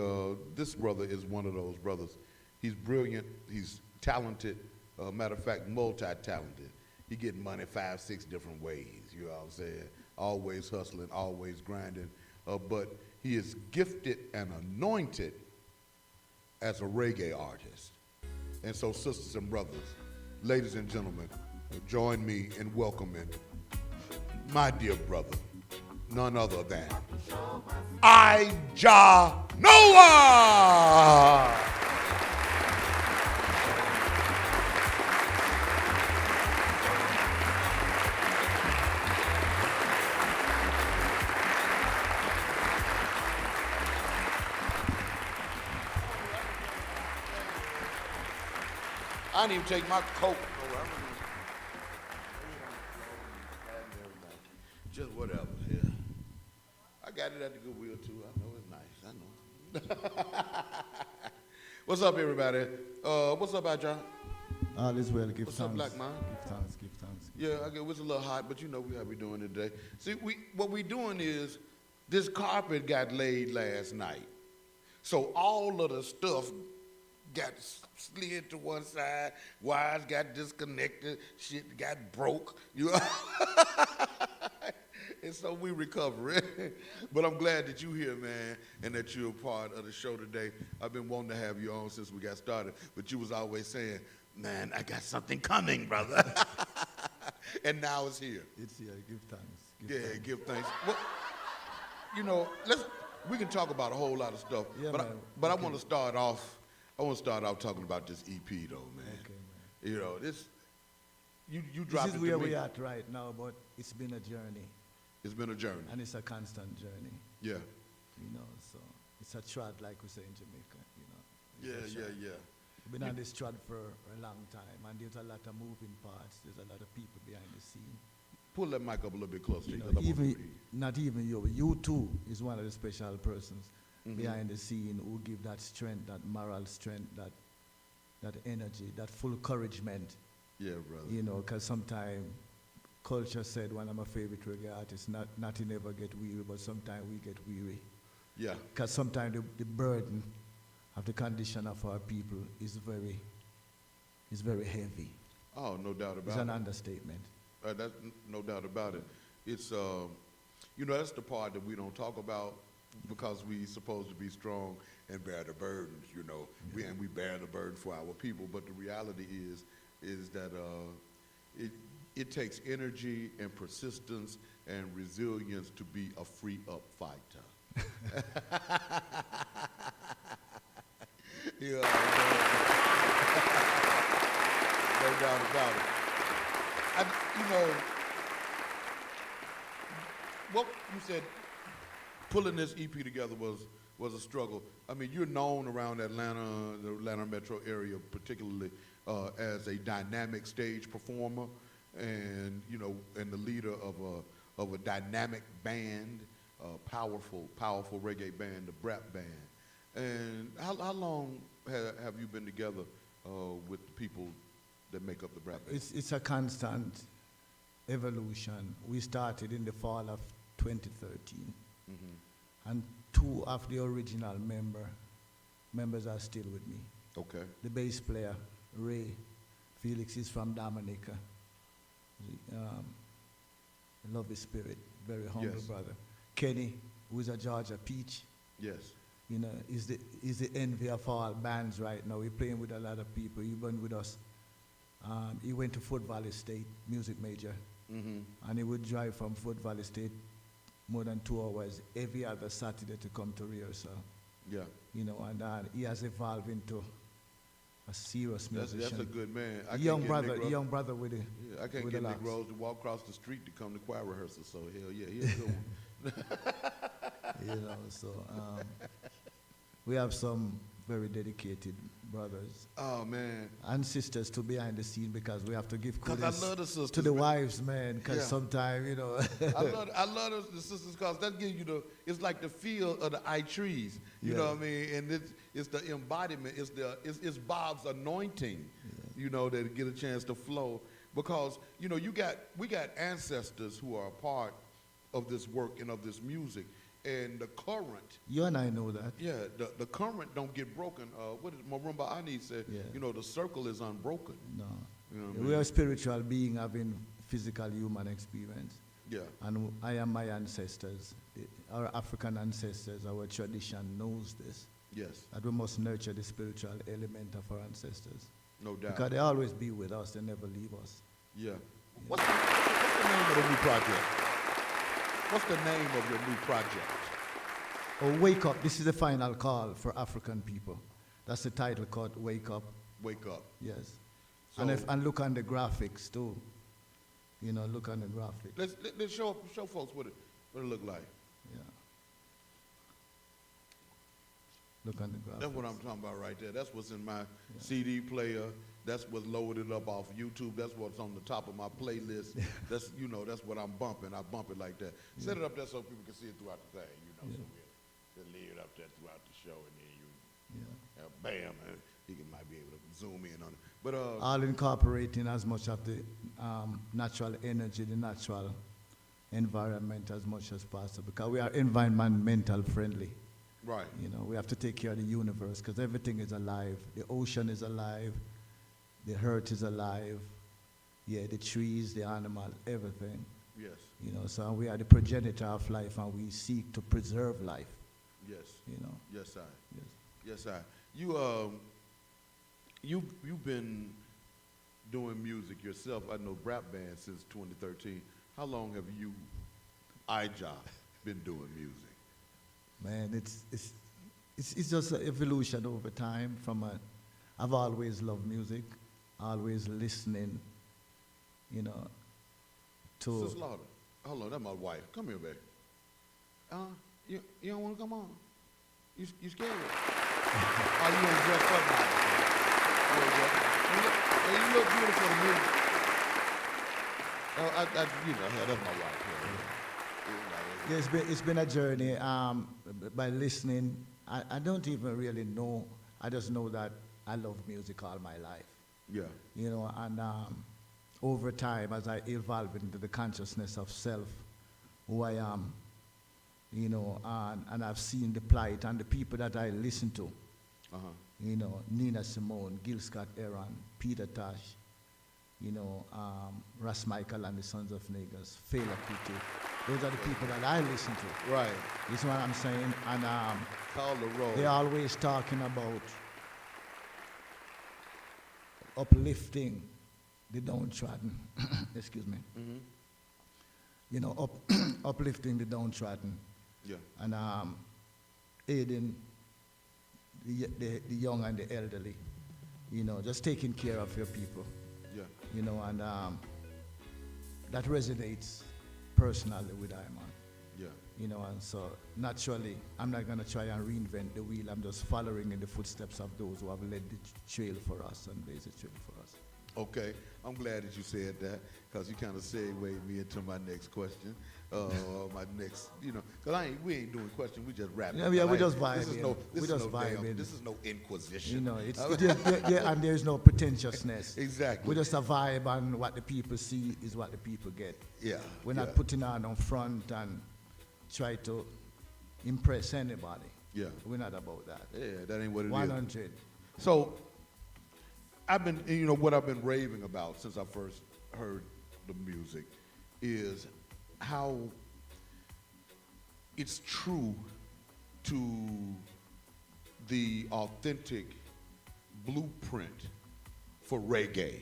this brother is one of those brothers. He's brilliant. He's talented. Matter of fact, multi-talented. He getting money 5, 6 different ways. You know what I'm saying? Always hustling, always grinding. But he is gifted and anointed as a reggae artist. And so, sisters and brothers, ladies and gentlemen, join me in welcoming my dear brother, none other than iJar Noah! I didn't even take my coat. Just whatever, yeah. I got it at the Goodwill too. I know it's nice. I know. What's up, everybody? What's up, iJar? All is well. Give What's thanks. up, black man? Give thanks. Give thanks. Yeah, I get it was a little hot, but you know how we doing today. See, what we doing is this carpet got laid last night, so all of the stuff got slid to one side, wires got disconnected, shit got broke, you know? And so we recovering. But I'm glad that you're here, man, and that you're a part of the show today. I've been wanting to have you on since we got started, but you was always saying, man, I got something coming, brother. And now it's here. It's here. Give thanks. Give thanks. Well, you know, we can talk about a whole lot of stuff, Yeah, but man. I want to start off. I want to start off talking about this EP, though, man. Okay, man. You know, you dropped This it is to where me. we're at right now, but it's been a journey, It's been a journey. and it's a constant journey. Yeah. You know, so it's a trot, like we say in Jamaica. You know. It's a trot. Yeah. We've been on this trot for a long time, and there's a lot of moving parts. There's a lot of people behind the scene. Pull that mic up a little bit closer. You know, because I wanna even breathe. not even you, but you too is one of the special persons behind the scene who give that strength, that moral strength, that energy, that full encouragement. Yeah, brother. You know, because sometimes culture said one of my favorite reggae artists, nothing ever get weary, but sometimes we get weary. Yeah. Because sometimes the burden of the condition of our people is very heavy. Oh, no doubt about it. It's an understatement. That's no doubt about it. It's, you know, that's the part that we don't talk about because we supposed to be strong and bear the burdens, you know. And we bear the burden for our people. But the reality is that it takes energy and persistence and resilience to be a free up fighter. Yeah, no doubt about it. You know, what you said, pulling this EP together was a struggle. I mean, you're known around Atlanta, the Atlanta metro area particularly, as a dynamic stage performer, and you know, and the leader of a dynamic band, powerful reggae band, the Brap Band. And how long have you been together with the people that make up the Brap Band? It's a constant evolution. We started in the fall of 2013, and two of the original members are still with me. Okay. The bass player, Ray Felix, is from Dominica. Love his spirit, very humble Yes. brother. Kenny, who's a Georgia peach, Yes. you know, is the envy of all bands right now. We're playing with a lot of people, even with us. He went to Fort Valley State, music major, and he would drive from Fort Valley State more than 2 hours every other Saturday to come to rehearsal. Yeah. You know, and he has evolved into a serious musician. That's a good man. I young can't get Nick young brother with it. Yeah, I can't with get the Nick locks. Rose to walk across the street to come to choir rehearsal, so hell yeah, he's a good one. You know, so we have some very dedicated brothers Oh man. and sisters to behind the scene because we have to give 'Cause I kudos love the sisters, to the man. wives, man, because Yeah. sometimes, you know. I love the sisters because that gives you it's like the feel of the I trees. You know Yeah. what I mean? And it's the embodiment. It's Bob's anointing. You know, that get a chance to flow because you know we got ancestors who are a part of this work and of this music, and the current. You and I know that. Yeah, the current don't get broken. What did Marumba Ani said? Yeah. You know, the circle is unbroken. No. You know what I We mean? are spiritual being having physical human experience. Yeah. And I am my ancestors, our African ancestors, our tradition knows this, Yes. that we must nurture the spiritual element of our ancestors. No doubt. Because they always be with us, they never leave us. Yeah. What's the name of the new project? What's the name of your new project? Oh, Wake Up, this is the final call for African people. That's the title called Wake Up, Wake Up. yes. So- And look on the graphics too. You know, look on the graphics. Let's show folks what it look like. Yeah. Look on the graphics. That's what I'm talking about right there. That's what's in my CD player. That's what's loaded up off YouTube. That's what's on the top of my playlist. That's that's what I'm bumping. I bump it like that. Set it up there so people can see it throughout the thing. So we'll leave it up there throughout the show, and then bam, and you might be able to zoom in on it. But All incorporating as much of the natural energy, the natural environment as much as possible, because we are environmental friendly. right. You know, we have to take care of the universe because everything is alive. The ocean is alive, the earth is alive, the trees, the animal, everything. Yes. You know, so we are the progenitor of life, and we seek to preserve life. Yes. You know. Yes, I. Yes. Yes, I. You've been doing music yourself. I know Brap Band since 2013. How long have you, iJob, been doing music? Man, it's just an evolution over time. I've always loved music, always listening. You know, to Sister Slaughter. Hold on, that's my wife. Come here, baby. You don't want to come on? You scared? Oh, you ain't dressed up now. You look beautiful to me. Oh, that's my wife. yeah, it's been a journey by listening I don't even really know. I just know that I love music all my life. Yeah. You know, and over time, as I evolve into the consciousness of self, who I am, you know, and I've seen the plight and the people that I listen to, you know, Nina Simone, Gil Scott-Heron, Peter Tosh, you know, Ras Michael and the Sons of Niggas, Fela Kuti. Those are the people that I listen to. Right. You see what I'm saying? And Call the roll. they're always talking about uplifting the downtrodden. Excuse me. You know, uplifting the downtrodden. Yeah. And aiding the young and the elderly. You know, just taking care of your people. Yeah. You know, and that resonates personally with Iman. Yeah. You know, and so naturally, I'm not going to try and reinvent the wheel. I'm just following in the footsteps of those who have led the trail for us and blazed the trail for us. Okay, I'm glad that you said that because you kind of segued me into my next question. My next, you know, because we ain't doing questions, we just rapping. Yeah, we just This is vibing. no, We this is just no damn, vibing. this is no inquisition. You know, and there's no pretentiousness. Exactly. We just a vibe, and what the people see is what the people get. Yeah. We're yeah. not putting on front and try to impress anybody. Yeah. We're not about that. Yeah, that ain't what it is. 100. So, I've been, you know, what I've been raving about since I first heard the music is how it's true to the authentic blueprint for reggae.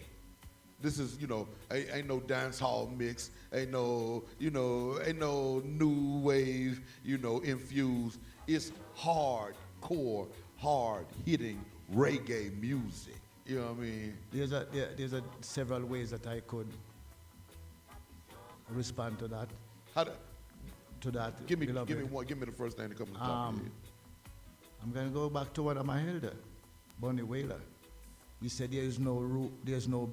This is, you know, ain't no dance hall mix, ain't no, you know, ain't no new wave, you know, infused. It's hardcore, hard-hitting reggae music. You know what I mean? There's several ways that I could respond to that. How do, To that. give me beloved. one. Give me the first thing that comes to the top of your head. I'm going to go back to one of my elder, Bonnie Whaler. He said there is no root, there's no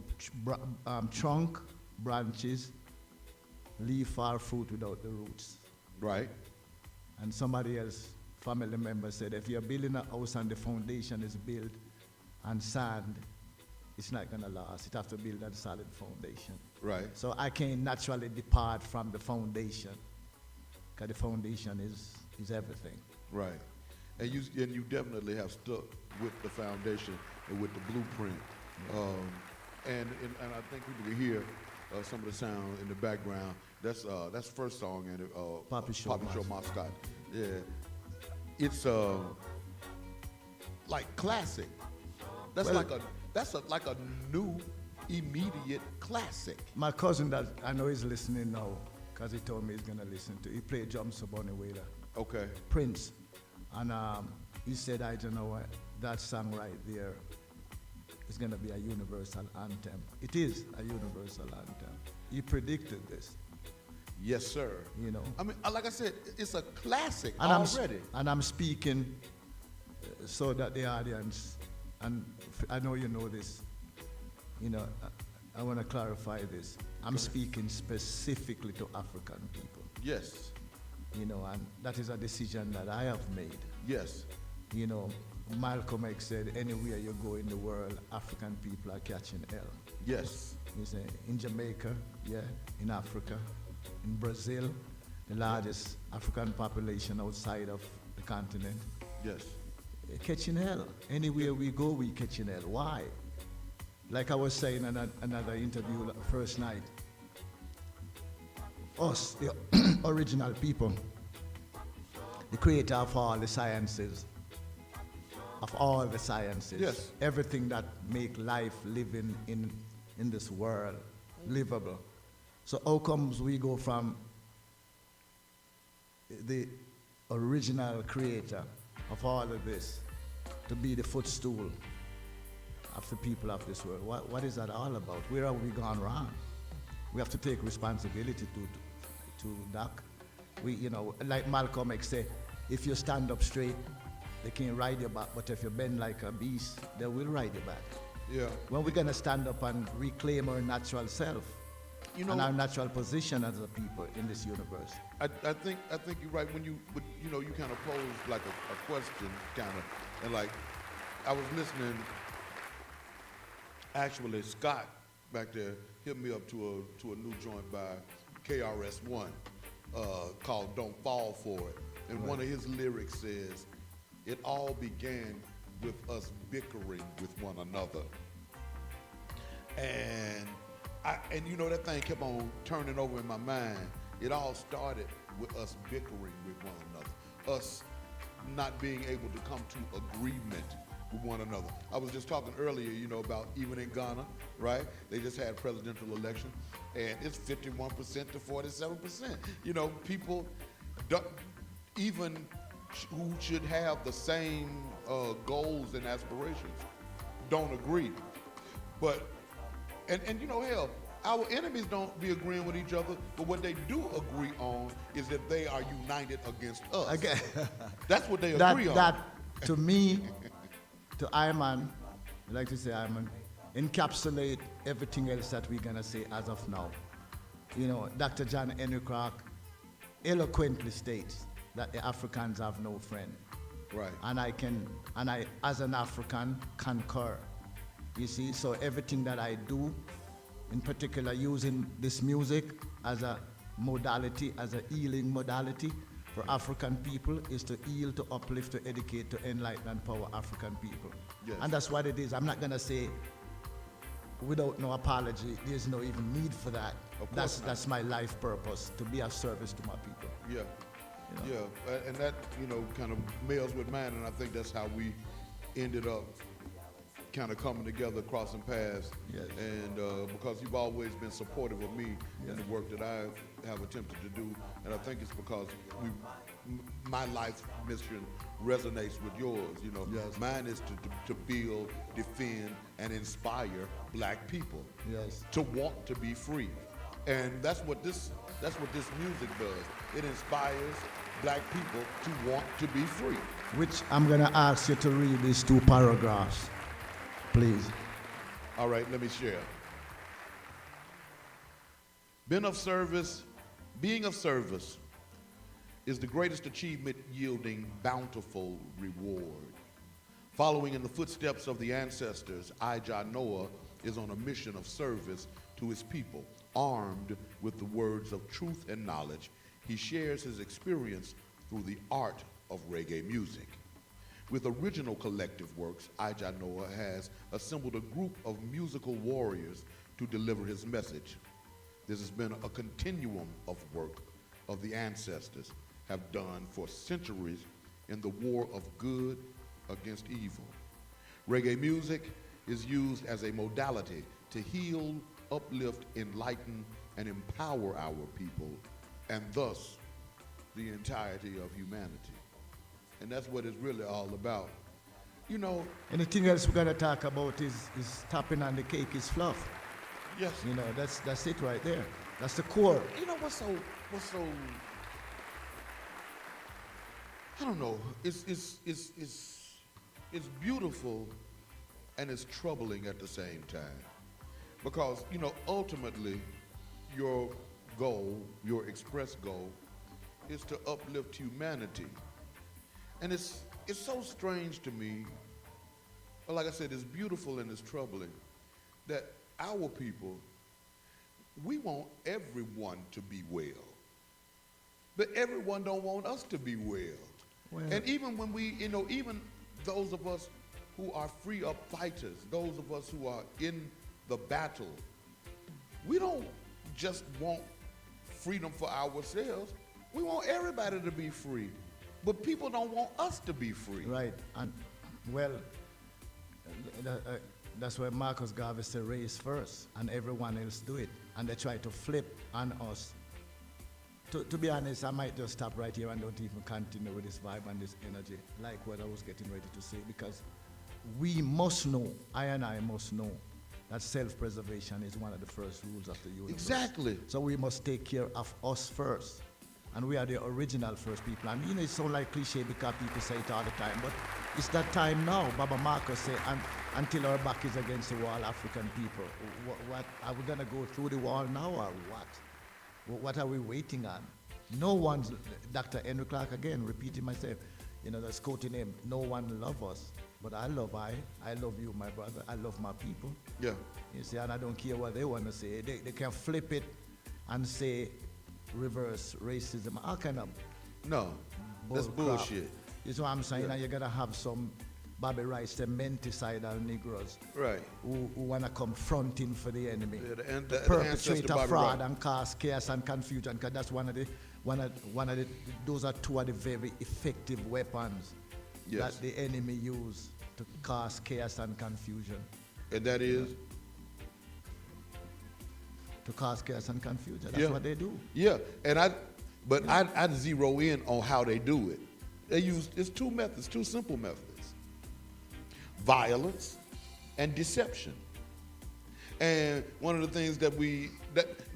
trunk, branches, leaf or fruit without the roots. Right. And somebody else, family member, said if you're building a house and the foundation is built on sand, it's not going to last. It has to build a solid foundation. Right. So I can't naturally depart from the foundation, because the foundation is everything. Right. And you definitely have stuck with the foundation and with the blueprint. And I think people can hear some of the sound in the background. That's first song and Papi Show Mascot. Yeah. It's like classic. That's Well, like a new immediate classic. My cousin that I know is listening now, because he told me he's going to listen to. He played drums for Bonnie Whaler. Okay. Prince. And he said, I don't know what, that song right there is going to be a universal anthem. It is a universal anthem. He predicted this, Yes, sir. you know. I mean, like I said, it's a classic And already. I'm speaking so that the audience, and I know you know this, you know, I want to clarify this. I'm speaking specifically to African people, Yes. you know, and that is a decision that I have made. Yes. You know, Malcolm X said, anywhere you go in the world, African people are catching hell. Yes. You say, in Jamaica, yeah, in Africa, in Brazil, the largest African population outside of the continent, Yes. catching hell. Anywhere we go, we catching hell. Why? Like I was saying in another interview first night, us, the original people, the creator of all the sciences, Yes. everything that make life living in this world livable. So how comes we go from the original creator of all of this to be the footstool of the people of this world? What is that all about? Where have we gone wrong? We have to take responsibility to that. We, you know, like Malcolm X say, if you stand up straight, they can't ride your back, but if you bend like a beast, they will ride your back. Yeah. When we're gonna stand up and reclaim our natural self, You know, and our natural position as a people in this universe. I think you're right when you kind of pose like a question kind of, and like I was listening. Actually, Scott back there hit me up to a new joint by KRS-One called "Don't Fall For It," and one of his lyrics says, "It all began with us bickering with one another," and that thing kept on turning over in my mind. It all started with us bickering with one another, us not being able to come to agreement with one another. I was just talking earlier, about even in Ghana, right? They just had presidential election, and it's 51% to 47%. People even who should have the same goals and aspirations don't agree. But and hell, our enemies don't be agreeing with each other, but what they do agree on is that they are united against us. Okay. That's what they agree on. That, to me, to Iman, I like to say Iman, encapsulate everything else that we're going to say as of now. Dr. John Henry Clark eloquently states that the Africans have no friend. Right. And I, as an African, concur. You see, so everything that I do, in particular using this music as a modality, as a healing modality for African people, is to heal, to uplift, to educate, to enlighten and empower African people. Yes. And that's what it is. I'm not going to say without no apology, there's no even need for that. That's my life purpose, to be of service to my people. Yeah. Yeah, and that, kind of melds with mine, and I think that's how we ended up kind of coming together, crossing paths. Yes. And because you've always been supportive of me in the work that I have attempted to do, and I think it's because my life mission resonates with yours. Yes. Mine is to build, defend, and inspire black people. Yes. To want to be free, and that's what this music does. It inspires black people to want to be free. Which I'm going to ask you to read these 2 paragraphs, please. All right, let me share. Being of service is the greatest achievement, yielding bountiful reward. Following in the footsteps of the ancestors, Ija Noah is on a mission of service to his people. Armed with the words of truth and knowledge, he shares his experience through the art of reggae music. With original collective works, Ija Noah has assembled a group of musical warriors to deliver his message. This has been a continuum of work of the ancestors have done for centuries in the war of good against evil. Reggae music is used as a modality to heal, uplift, enlighten, and empower our people, and thus the entirety of humanity. And that's what it's really all about. Anything else we're going to talk about is topping on the cake is fluff. Yes. That's it right there. That's the core. What's so I don't know. It's beautiful and it's troubling at the same time. Because, ultimately your goal, your express goal, is to uplift humanity. And it's so strange to me, but like I said, it's beautiful and it's troubling, that our people, we want everyone to be well. But everyone don't want us to be well. And even when we, even those of us who are free up fighters, those of us who are in the battle, we don't just want freedom for ourselves. We want everybody to be free. But people don't want us to be free. Right. And, that's why Marcus Garvey said race first and everyone else do it. And they try to flip on us. To be honest, I might just stop right here and don't even continue with this vibe and this energy, like what I was getting ready to say, because we must know, I and I must know, that self-preservation is one of the first rules of the universe. Exactly. So we must take care of us first. And we are the original first people. And it sounds like cliche because people say it all the time, but It's that time now. Baba Marcus said, until our back is against the wall, African people. What are we gonna go through the wall now or what? What are we waiting on? No one's, Dr. Henry Clark again, repeating myself, that's quoting him, no one love us, but I love you, my brother, I love my people. Yeah. You see, and I don't care what they want to say. They can flip it and say reverse racism, all kind of No, that's bull crap. bullshit. You see what I'm saying? Yeah. And you're going to have some Bobby Rice, the menticidal Negroes Right. who want to come fronting for the enemy. Yeah, the perpetrate ancestor a Bobby fraud Rice. and cause chaos and confusion, because that's those are two of the very effective weapons Yes. that the enemy use to cause chaos and confusion. And that is? To cause chaos and confusion. That's Yeah. what they do. Yeah, and I'd zero in on how they do it. It's two methods, two simple methods. Violence and deception. And one of the things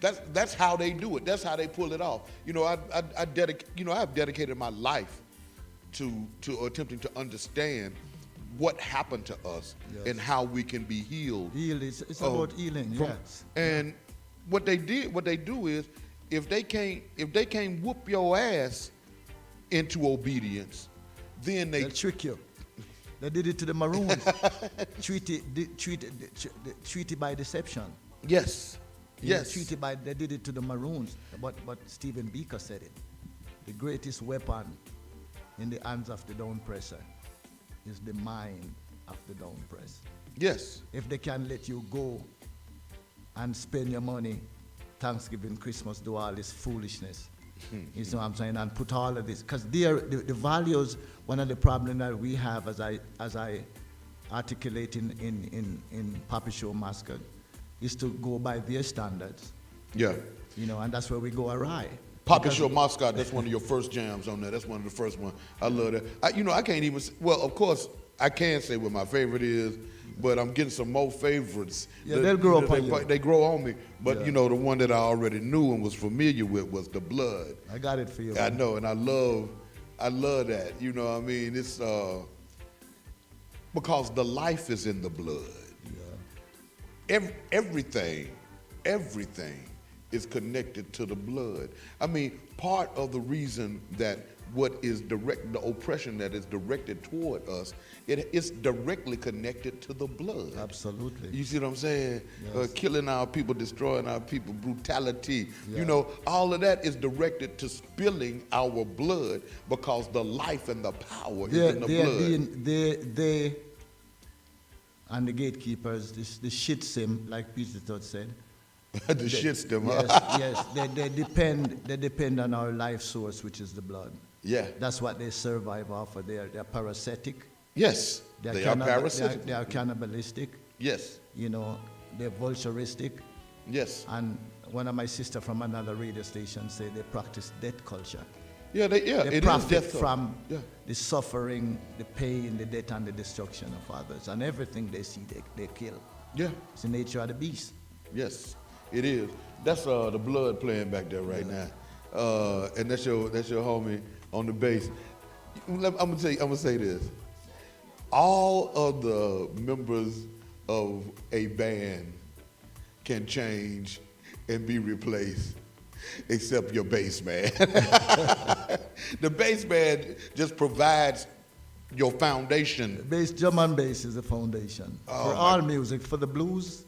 that's how they do it. That's how they pull it off. I've dedicated my life to attempting to understand what happened to us and how we can be healed. It's about healing, yes. And what they do is if they can't whoop your ass into obedience, then They'll trick you. They did it to the Maroons. treated by deception. Yes. Yes. They did it to the Maroons. But Stephen Biko said it. The greatest weapon in the hands of the down presser is the mind of the down press. Yes. If they can let you go and spend your money, Thanksgiving, Christmas, do all this foolishness. You see what I'm saying? And put all of this, because the values, one of the problems that we have, as I articulate in Papi Show Mascot, is to go by their standards. Yeah. And that's where we go awry. Papi Show Mascot, that's one of your first jams on there. That's one of the first ones. I love that. I can't even, well, of course, I can say what my favorite is, but I'm getting some more favorites. Yeah, they'll grow up on you. They grow on me. But, Yeah. the one that I already knew and was familiar with was The Blood. I got it for you. I man. know, and I love that. You know what I mean? It's because the life is in the blood. Yeah. Everything is connected to the blood. I mean, part of the reason that the oppression that is directed toward us, it's directly connected to the blood. Absolutely. You see what I'm saying? Yes. Killing our people, destroying our people, brutality. Yeah. All of that is directed to spilling our blood because the life and the power is in the blood. They and the gatekeepers, the shit sim, like Peter Todd said. The shit stem. Yes. They depend on our life source, which is the blood. Yeah. That's what they survive off of. They're parasitic. Yes. They are parasitic. They are cannibalistic. Yes. They're vulturistic. Yes. And one of my sisters from another radio station said they practice death culture. Yeah, They it profit is death from Yeah. the suffering, the pain, the death, and the destruction of others. And everything they see, they kill. Yeah. It's the nature of the beast. Yes, it is. That's the blood playing back there right now, and that's your homie on the bass. I'm gonna say this. All of the members of a band can change and be replaced, except your bass man. The bass man just provides your foundation. Drum and bass is the foundation. For all music, for the blues,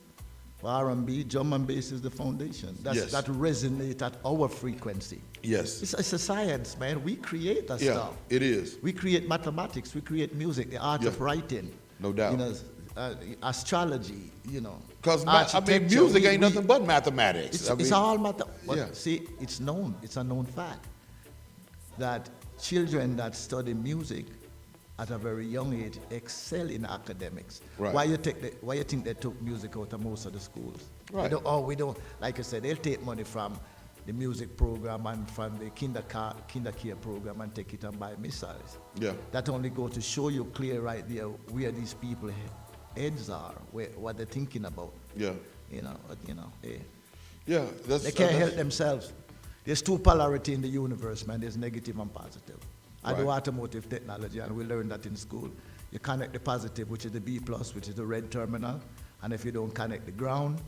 for R&B, drum and bass is the foundation. Yes. That resonates at our frequency. Yes. It's a science, man. We create that stuff. It is. We create mathematics. We create music, the art of writing. No doubt. Astrology, Because architecture. music ain't nothing but mathematics. It's all matter. Yeah. See, it's known. It's a known fact that children that study music at a very young age excel in academics. Right. Why you think they took music out of most of the schools? Right. We don't. Like I said, they'll take money from the music program and from the kinder care program and take it and buy missiles. Yeah. That only go to show you clear right there where these people heads are, what they're thinking about. Yeah. Yeah. They can't help themselves. There's two polarity in the universe, man. There's negative and positive. I do Right. automotive technology, and we learn that in school. You connect the positive, which is the B+, which is the red terminal, and if you don't connect the ground,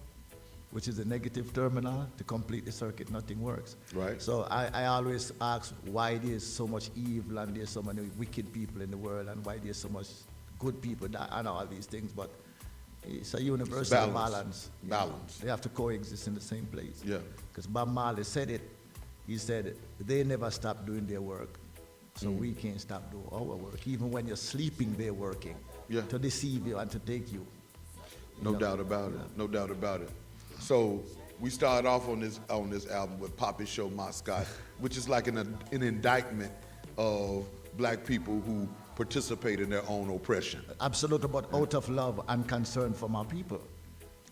which is the negative terminal, to complete the circuit, nothing works. Right. So I always ask why there's so much evil and there's so many wicked people in the world and why there's so much good people and all these things, but it's a universal balance. Balance. They have to coexist in the same place. Yeah. Because Bob Marley said it. He said, they never stop doing their work, so we can't stop doing our work. Even when you're sleeping, they're working to deceive you and to take you. No doubt about it. No doubt about it. So we started off on this album with Poppy Show Mascot, which is like an indictment of black people who participate in their own oppression. Absolutely, but out of love and concern for my people.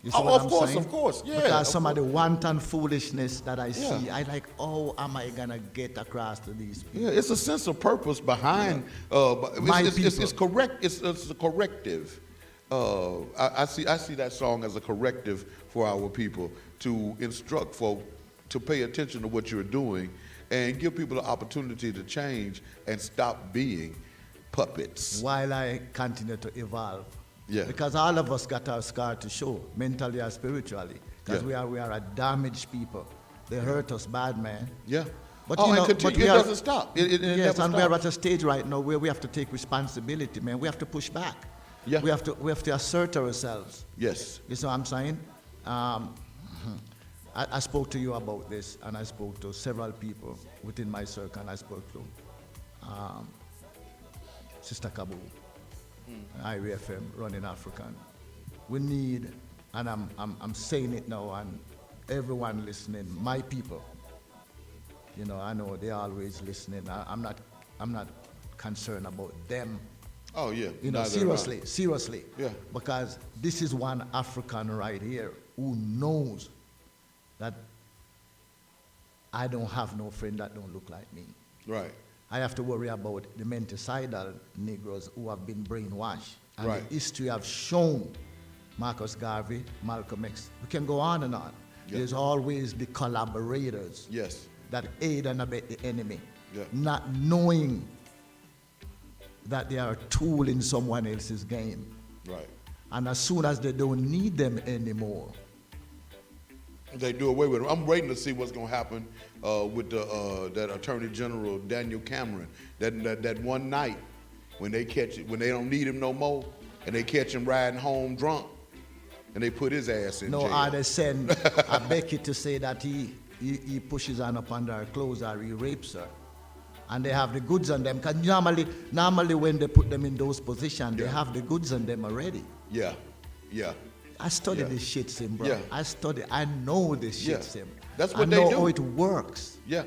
You see Oh, what of I'm course, saying? of course, yeah. Because of some of course. the wanton foolishness that I see, Yeah. I like, how am I gonna get across to these people? Yeah, it's a sense of purpose behind. But My it's people. correct. It's a corrective. I see that song as a corrective for our people to instruct folk to pay attention to what you're doing and give people the opportunity to change and stop being puppets. While I continue to evolve. Yeah. Because all of us got our scar to show, mentally or spiritually. Because Yeah. we are a damaged people. They hurt us bad, man. Yeah. But oh, you know, and continue. but we It are- doesn't stop. It Yes, never and we're stops. at a stage right now where we have to take responsibility, man. We have to push back. Yeah. We have to assert ourselves. Yes. You see what I'm saying? I spoke to you about this, and I spoke to several people within my circle, and I spoke to Sister Kabu, IWFM, running African. We need, and I'm saying it now, and everyone listening, my people, you know, I know they're always listening. I'm not concerned about them. Oh yeah. You know, Neither am I. seriously. Yeah. Because this is one African right here who knows that I don't have no friend that don't look like me. Right. I have to worry about the mental Negroes who have been brainwashed. And Right. the history have shown Marcus Garvey, Malcolm X. We can go on and on. Yeah. There's always the collaborators Yes. that aid and abet the enemy, Yeah. not knowing that they are a tool in someone else's game. Right. And as soon as they don't need them anymore, They do away with it. I'm waiting to see what's going to happen with that Attorney General Daniel Cameron. That one night when they don't need him no more, and they catch him riding home drunk, and they put his ass in no, jail. or they send a Becky to say that he pushes her up under her clothes or he rapes her. And they have the goods on them. Because normally when they put them in those positions, they Yeah. have the goods on them already. Yeah, yeah, I study Yeah. this shit, Sim, bro. Yeah. I know this shit, Yeah. Sim. That's what I they know do. how it works. yeah,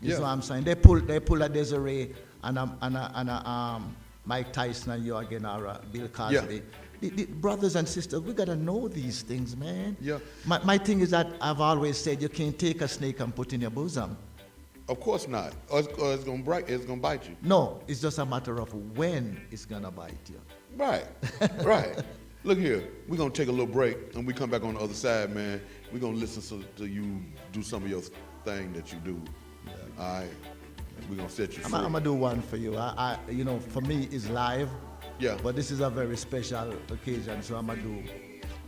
You yeah. see what I'm saying? They pull a Desiree and a Mike Tyson and you again, or a Bill Cosby. The brothers and sisters, we gotta know these things, man. Yeah. My thing is that I've always said you can't take a snake and put in your bosom. Of course not. Or it's gonna break. It's gonna bite you. No, it's just a matter of when it's gonna bite you. Right, right. Look here, we're gonna take a little break, and we come back on the other side, man. We're gonna listen to you do some of your thing that you do. All right, we're gonna set you I'm free. gonna do one for you. You know, for me, it's live. Yeah. But this is a very special occasion, so I'm gonna do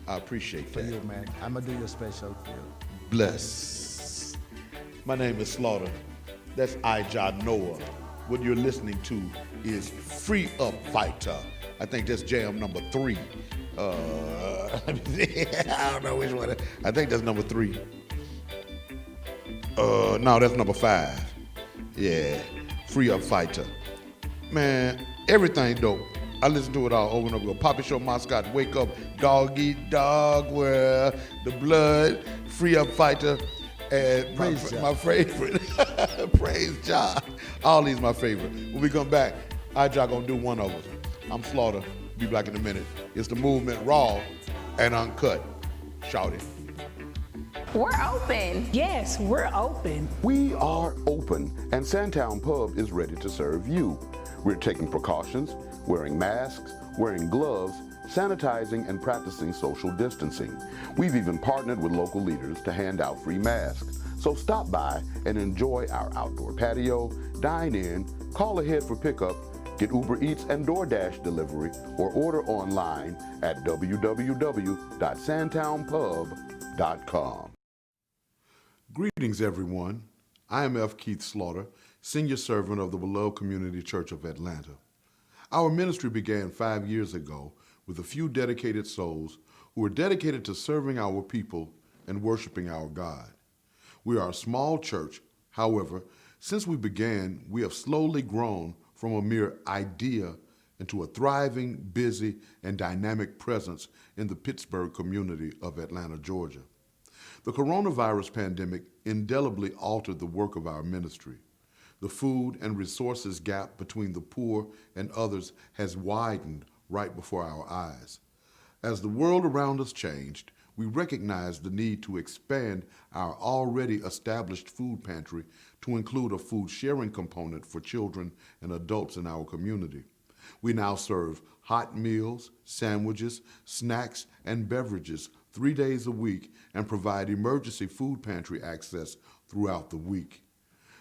I appreciate for that. you, man. I'm gonna do your special for you. Bless. My name is Slaughter. That's Ija Noah. What you're listening to is Free Up Fighter. I think that's jam number 3. I don't know which one. I think that's number 3. No, that's number 5. Yeah, Free Up Fighter. Man, everything dope. I listen to it all over and over. Poppy Show Mascot, Wake Up, Dog Eat Dog, Where the Blood, Free Up Fighter, and Praise Jah. my favorite, Praise Jah. All these my favorite. When we come back, Ija gonna do one of us. I'm Slaughter. Be back in a minute. It's the Movement Raw and Uncut. Shout it. We're open. Yes, we're open. We are open, and Sandtown Pub is ready to serve you. We're taking precautions, wearing masks, wearing gloves, sanitizing, and practicing social distancing. We've even partnered with local leaders to hand out free masks. So stop by and enjoy our outdoor patio, dine in, call ahead for pickup, Get Uber Eats and DoorDash delivery or order online at www.sandtownpub.com. Greetings, everyone. I am F. Keith Slaughter, Senior Servant of the Beloved Community Church of Atlanta. Our ministry began 5 years ago with a few dedicated souls who were dedicated to serving our people and worshiping our God. We are a small church. However, since we began, we have slowly grown from a mere idea into a thriving, busy, and dynamic presence in the Pittsburgh community of Atlanta, Georgia. The coronavirus pandemic indelibly altered the work of our ministry. The food and resources gap between the poor and others has widened right before our eyes. As the world around us changed, we recognized the need to expand our already established food pantry to include a food sharing component for children and adults in our community. We now serve hot meals, sandwiches, snacks, and beverages 3 days a week and provide emergency food pantry access throughout the week.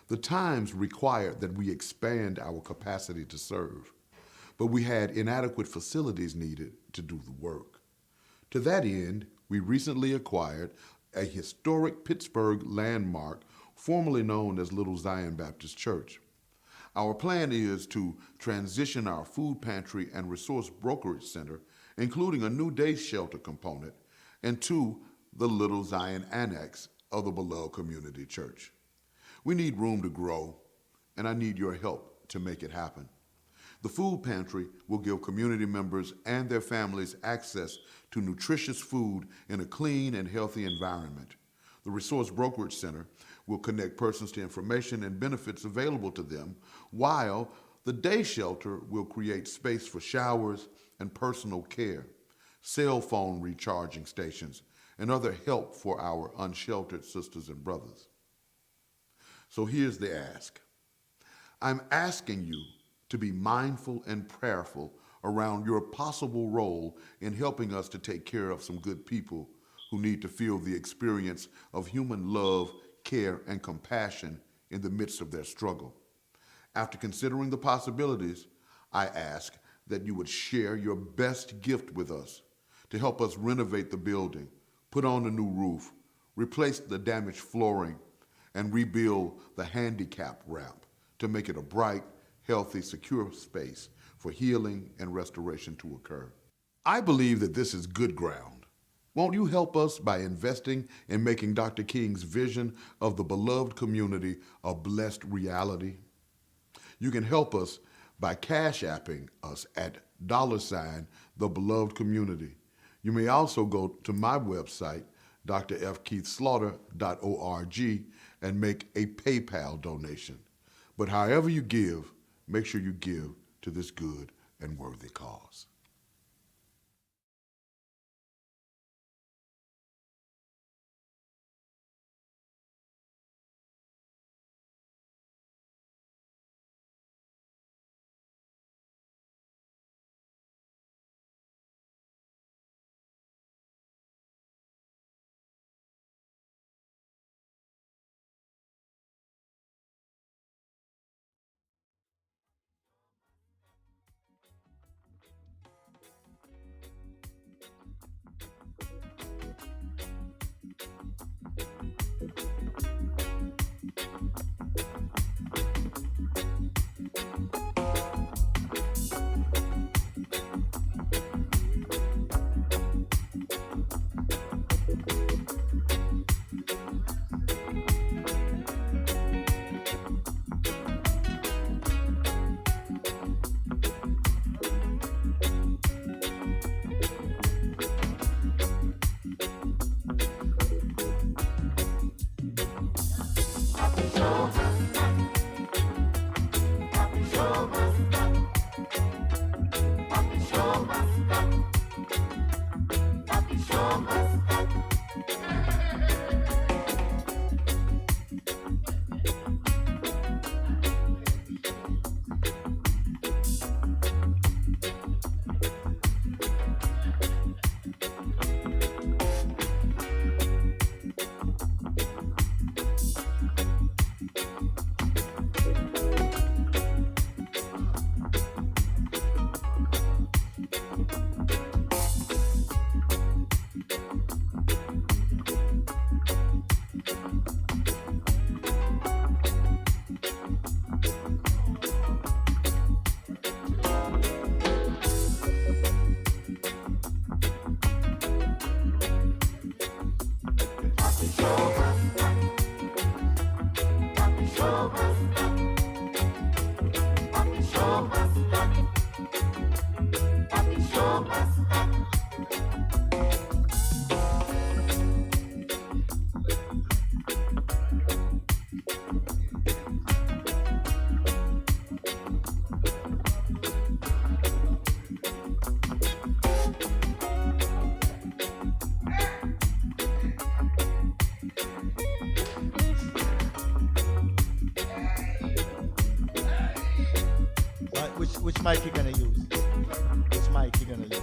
The times required that we expand our capacity to serve, but we had inadequate facilities needed to do the work. To that end, we recently acquired a historic Pittsburgh landmark formerly known as Little Zion Baptist Church. Our plan is to transition our food pantry and resource brokerage center, including a new day shelter component, into the Little Zion Annex of the Beloved Community Church. We need room to grow, and I need your help to make it happen. The food pantry will give community members and their families access to nutritious food in a clean and healthy environment. The Resource Brokerage Center will connect persons to information and benefits available to them, while the day shelter will create space for showers and personal care, cell phone recharging stations, and other help for our unsheltered sisters and brothers. So here's the ask. I'm asking you to be mindful and prayerful around your possible role in helping us to take care of some good people who need to feel the experience of human love, care, and compassion in the midst of their struggle. After considering the possibilities, I ask that you would share your best gift with us to help us renovate the building, put on a new roof, replace the damaged flooring, and rebuild the handicap ramp to make it a bright, healthy, secure space for healing and restoration to occur. I believe that this is good ground. Won't you help us by investing in making Dr. King's vision of the beloved community a blessed reality? You can help us by cash apping us at $, the beloved community. You may also go to my website, drfkeithslaughter.org, and make a PayPal donation. But however you give, make sure you give to this good and worthy cause. Which mic you gonna use? Which mic you gonna use?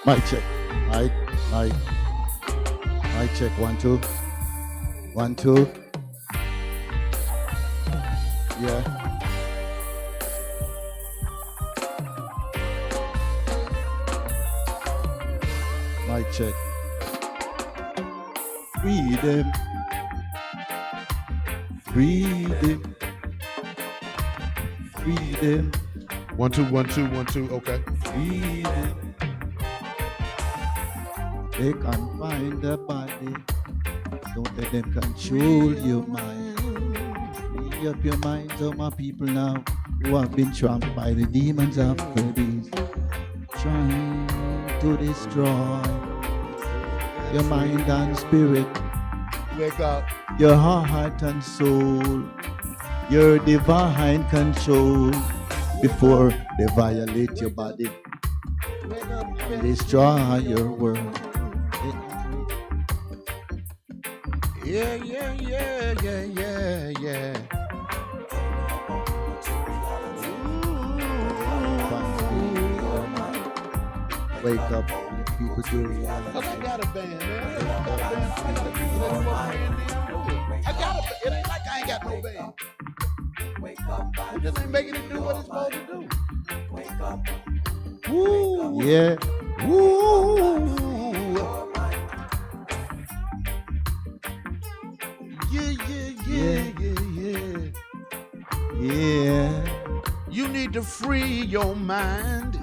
Mic check. Mic check. 1, 2. 1, 2. Yeah. Mic check. Freedom. Freedom. Freedom. 1, 2, 1, 2, 1, 2. Okay. Freedom. They can't find the body. Don't let them control your mind. Free up your minds, oh my people now, who have been trapped by the demons of Hades, trying to destroy your mind and spirit. Wake up. Your heart and soul, your divine control, before they violate your body, destroy your world. Yeah, yeah, yeah, yeah, yeah, yeah. Wake up, people do reality. I got a band, man. I got a band. It ain't like I ain't got no band. We just ain't making it do what it's supposed to do. Woo, yeah. Woo. Yeah. You need to free your mind.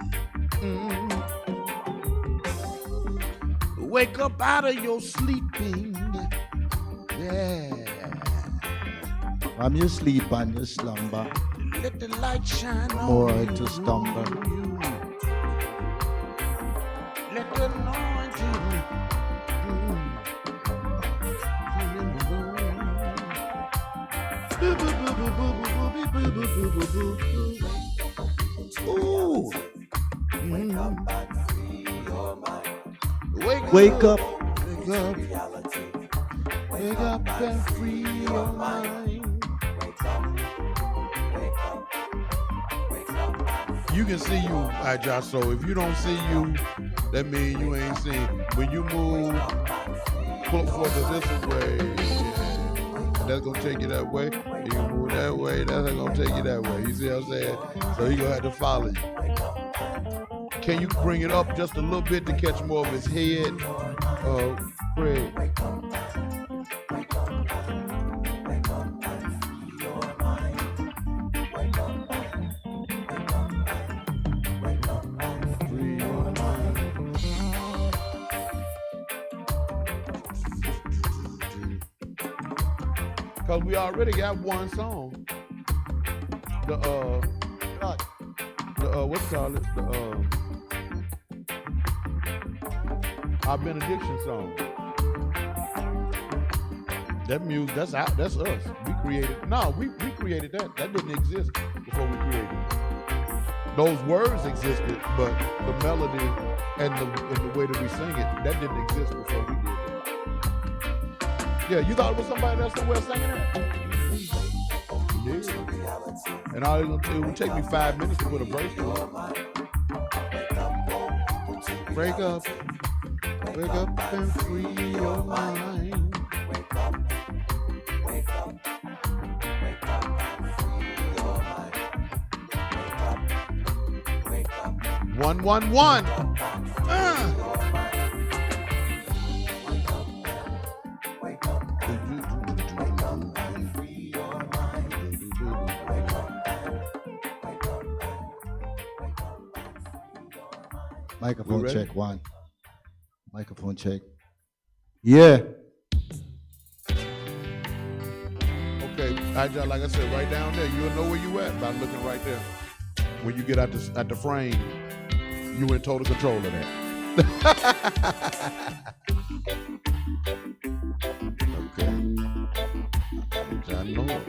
Wake up out of your sleeping. Yeah. From your sleep and your slumber, Let the light shine on more you. to stumble. Let the anointing. Ooh. Wake up. Wake up. Wake up and free your mind. You can see you, all right, Josh. So if you don't see you, that means you ain't seen. When you move, pull forward this way, that's gonna take you that way. You can move that way, that's gonna take you that way. You see what I'm saying? So he gonna have to follow you. Can you bring it up just a little bit to catch more of his head? Craig. Cause we already got one song. What's it called? Our benediction song. That music, that's out. That's us. We created. No, we created that. That didn't exist before we created it. Those words existed, but the melody and the way that we sing it, that didn't exist before we did it. Yeah, you thought it was somebody else somewhere singing it? Yeah. And it would take me 5 minutes to put a verse to it. Wake up and free your mind. Wake up and free your mind. Wake up 111. Microphone check, one. Microphone check. Yeah. Okay, like I said, right down there, you'll know where you at by looking right there. When you get at the frame, you in total control of that. Okay. I know it.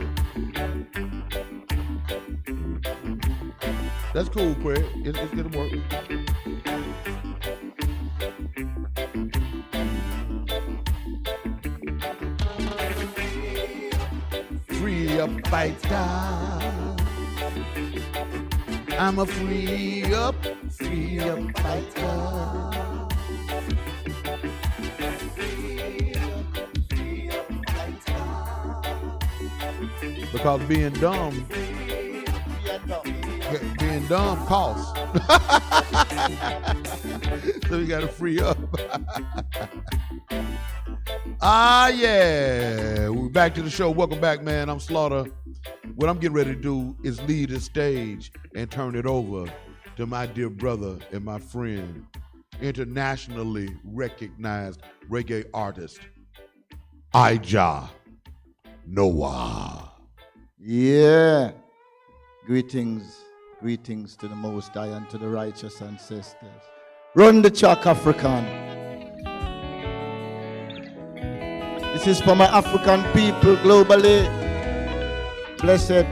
That's cool, Craig. It's gonna work. Free up fighter. I'm a free up fighter. Because being dumb costs. So we gotta free up. Yeah. We're back to the show. Welcome back, man. I'm Slaughter. What I'm getting ready to do is leave the stage and turn it over to my dear brother and my friend, internationally recognized reggae artist, Ija Noah. Yeah. Greetings to the Most High and to the righteous ancestors. Run the track, African. This is for my African people globally. Blessed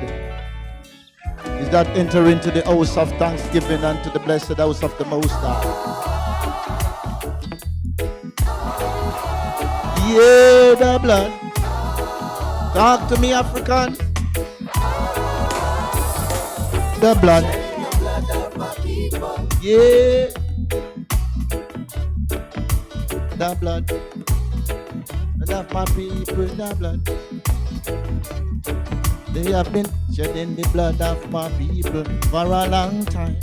is that enter into the house of thanksgiving and to the blessed house of the Most High. Yeah, the blood. Talk to me, African. The blood. Yeah. The blood. Blood of my people, the blood. They have been shedding the blood of my people for a long time.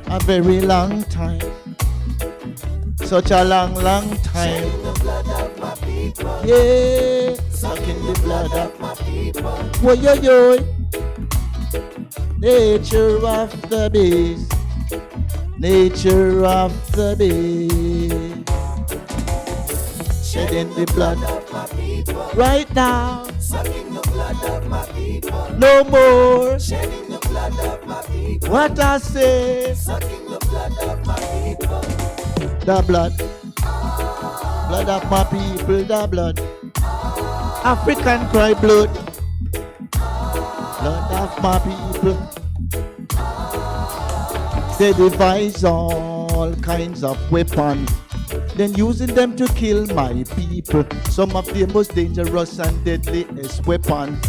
A very long time. Such a long time. The blood of my people. Yeah. Sucking the blood of my people. Whoa, yo, yo. Nature of the beast. Nature of the beast. Shedding the blood of my people. Right now. Sucking the blood of my people. No more. Shedding the blood of my people. What I say. Sucking the blood of my people. The blood. Blood of my people. The blood. African cry blood. Blood of my people. They devise all kinds of weapons, then using them to kill my people. Some of the most dangerous and deadliest weapons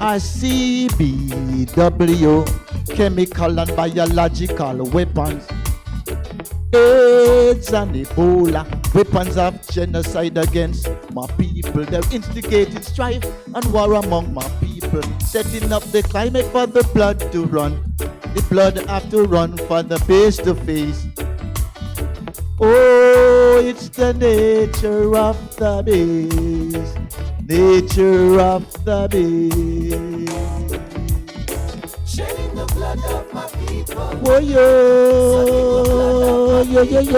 are CBW, chemical and biological weapons. AIDS and Ebola, weapons of genocide against my people. They're instigating strife and war among my people, setting up the climate for the blood to run. The blood have to run for the face to face. Oh, it's the nature of the beast. Nature of the beast. Shedding the blood of my people. Oh, yo. Shedding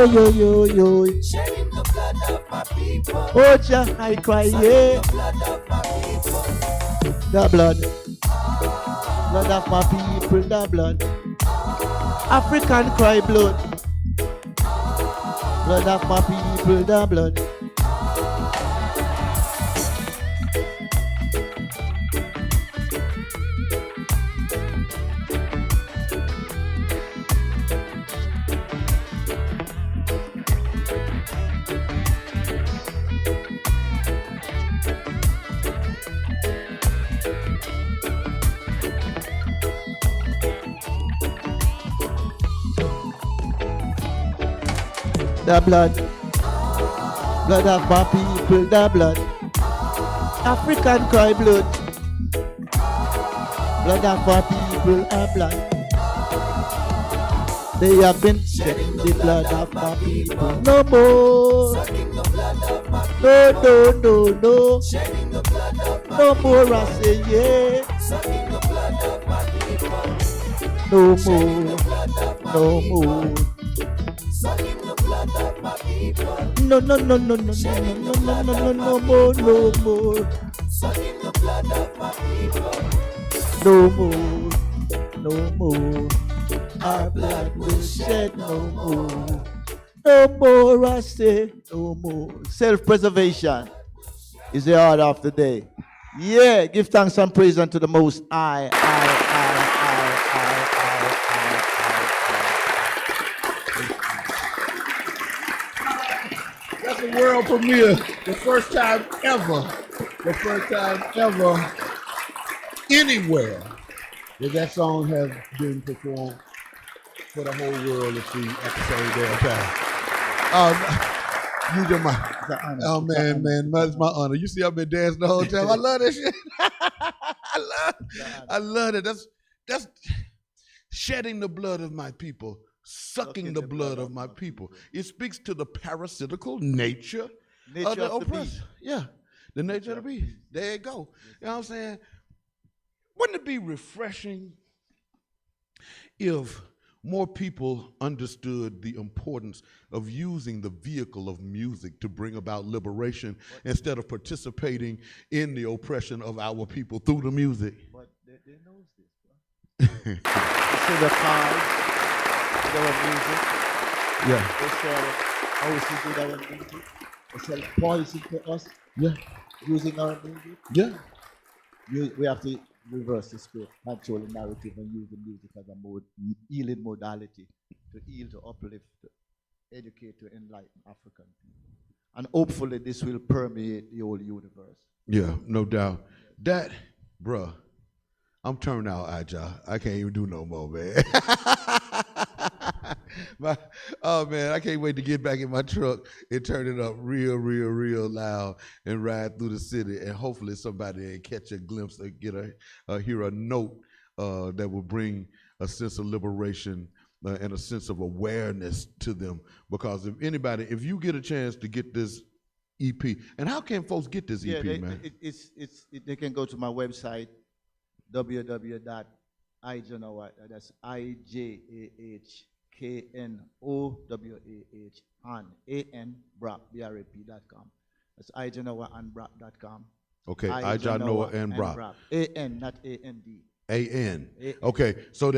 the blood of my people. Oh, Jah, I cry, yeah. The blood of my people. The blood. Blood of my people, the blood. African cry blood. Blood of my people, the blood. The blood, blood of my people, the blood. African cry blood, blood of my people, the blood. They have been shedding the blood of my people. No more. No, no, no, no. No more, I say, yeah. No more. No more. No, no, no, no, no, no, no, no, no, no, no more, no more. No more, no more. Our blood will shed no more. No more, I say, no more. Self-preservation is the order of the day. Yeah, give thanks and praise unto the Most High. That's a world premiere. The first time ever anywhere that song has been performed for the whole world to see at the same damn time. You just my, oh man, that's my honor. You see, I've been dancing the whole time. I love that shit. I love it. That's shedding the blood of my people, sucking the blood of my people. It speaks to the parasitical nature of the oppressor. Yeah, the nature of the beast. There you go. You know what I'm saying? Wouldn't it be refreshing if more people understood the importance of using the vehicle of music to bring about liberation instead of participating in the oppression of our people through the music? But they know this, bro. They see the cars, their music. Yeah. They sell houses with our music. They sell poison to us. Yeah. Using our music. Yeah. We have to reverse the script, control the narrative, and use the music as a healing modality to heal, to uplift, to educate, to enlighten African people. And hopefully this will permeate the whole universe. Yeah, no doubt. That, bruh, I'm turning out agile. I can't even do no more, man. Oh man, I can't wait to get back in my truck and turn it up real loud and ride through the city, and hopefully somebody will catch a glimpse or hear a note that will bring a sense of liberation and a sense of awareness to them. Because if you get a chance to get this EP, and how can folks get this EP, man? They can go to my website, www.ijanowa, that's IJAHKNOWAH and ANBRAP.com. That's ijanowaandbrap.com. Okay, Ijanowa and Brap. AN, not AND. AN. Okay, so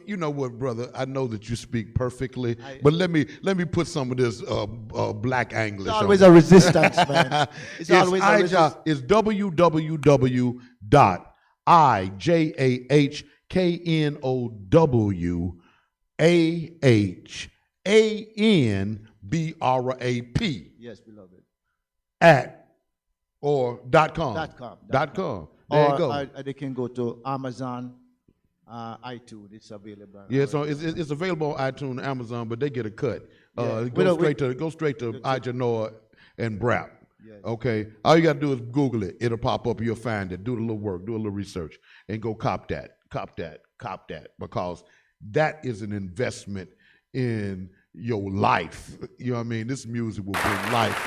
you know what, brother? I know that you speak perfectly, but let me put some of this black English. It's always a resistance, man. It's always a resistance. It's www.IJAHKNOWAHANBRAP. Yes, beloved. .com. There you go. They can go to Amazon, iTunes. It's available. Yeah, so it's available on iTunes, Amazon, but they get a cut. Go straight to Ijanowa and Brap. Yes. Okay, all you got to do is Google it. It'll pop up. You'll find it. Do a little work. Do a little research, and go cop that. Because that is an investment in your life. You know what I mean? This music will bring life,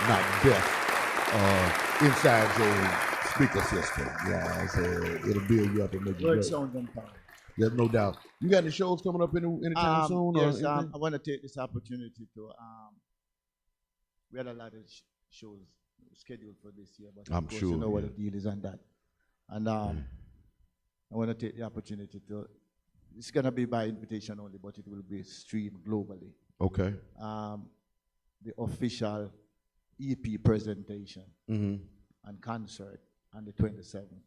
not death, inside your speaker system. Yeah, so it'll build you up and make you great. There's no doubt. You got any shows coming up anytime soon? Yes, I want to take this opportunity to. We had a lot of shows scheduled for this year, but of course you know what the deal is on that. And I want to take the opportunity to. It's gonna be by invitation only, but it will be streamed globally. Okay. The official EP presentation and concert on the 27th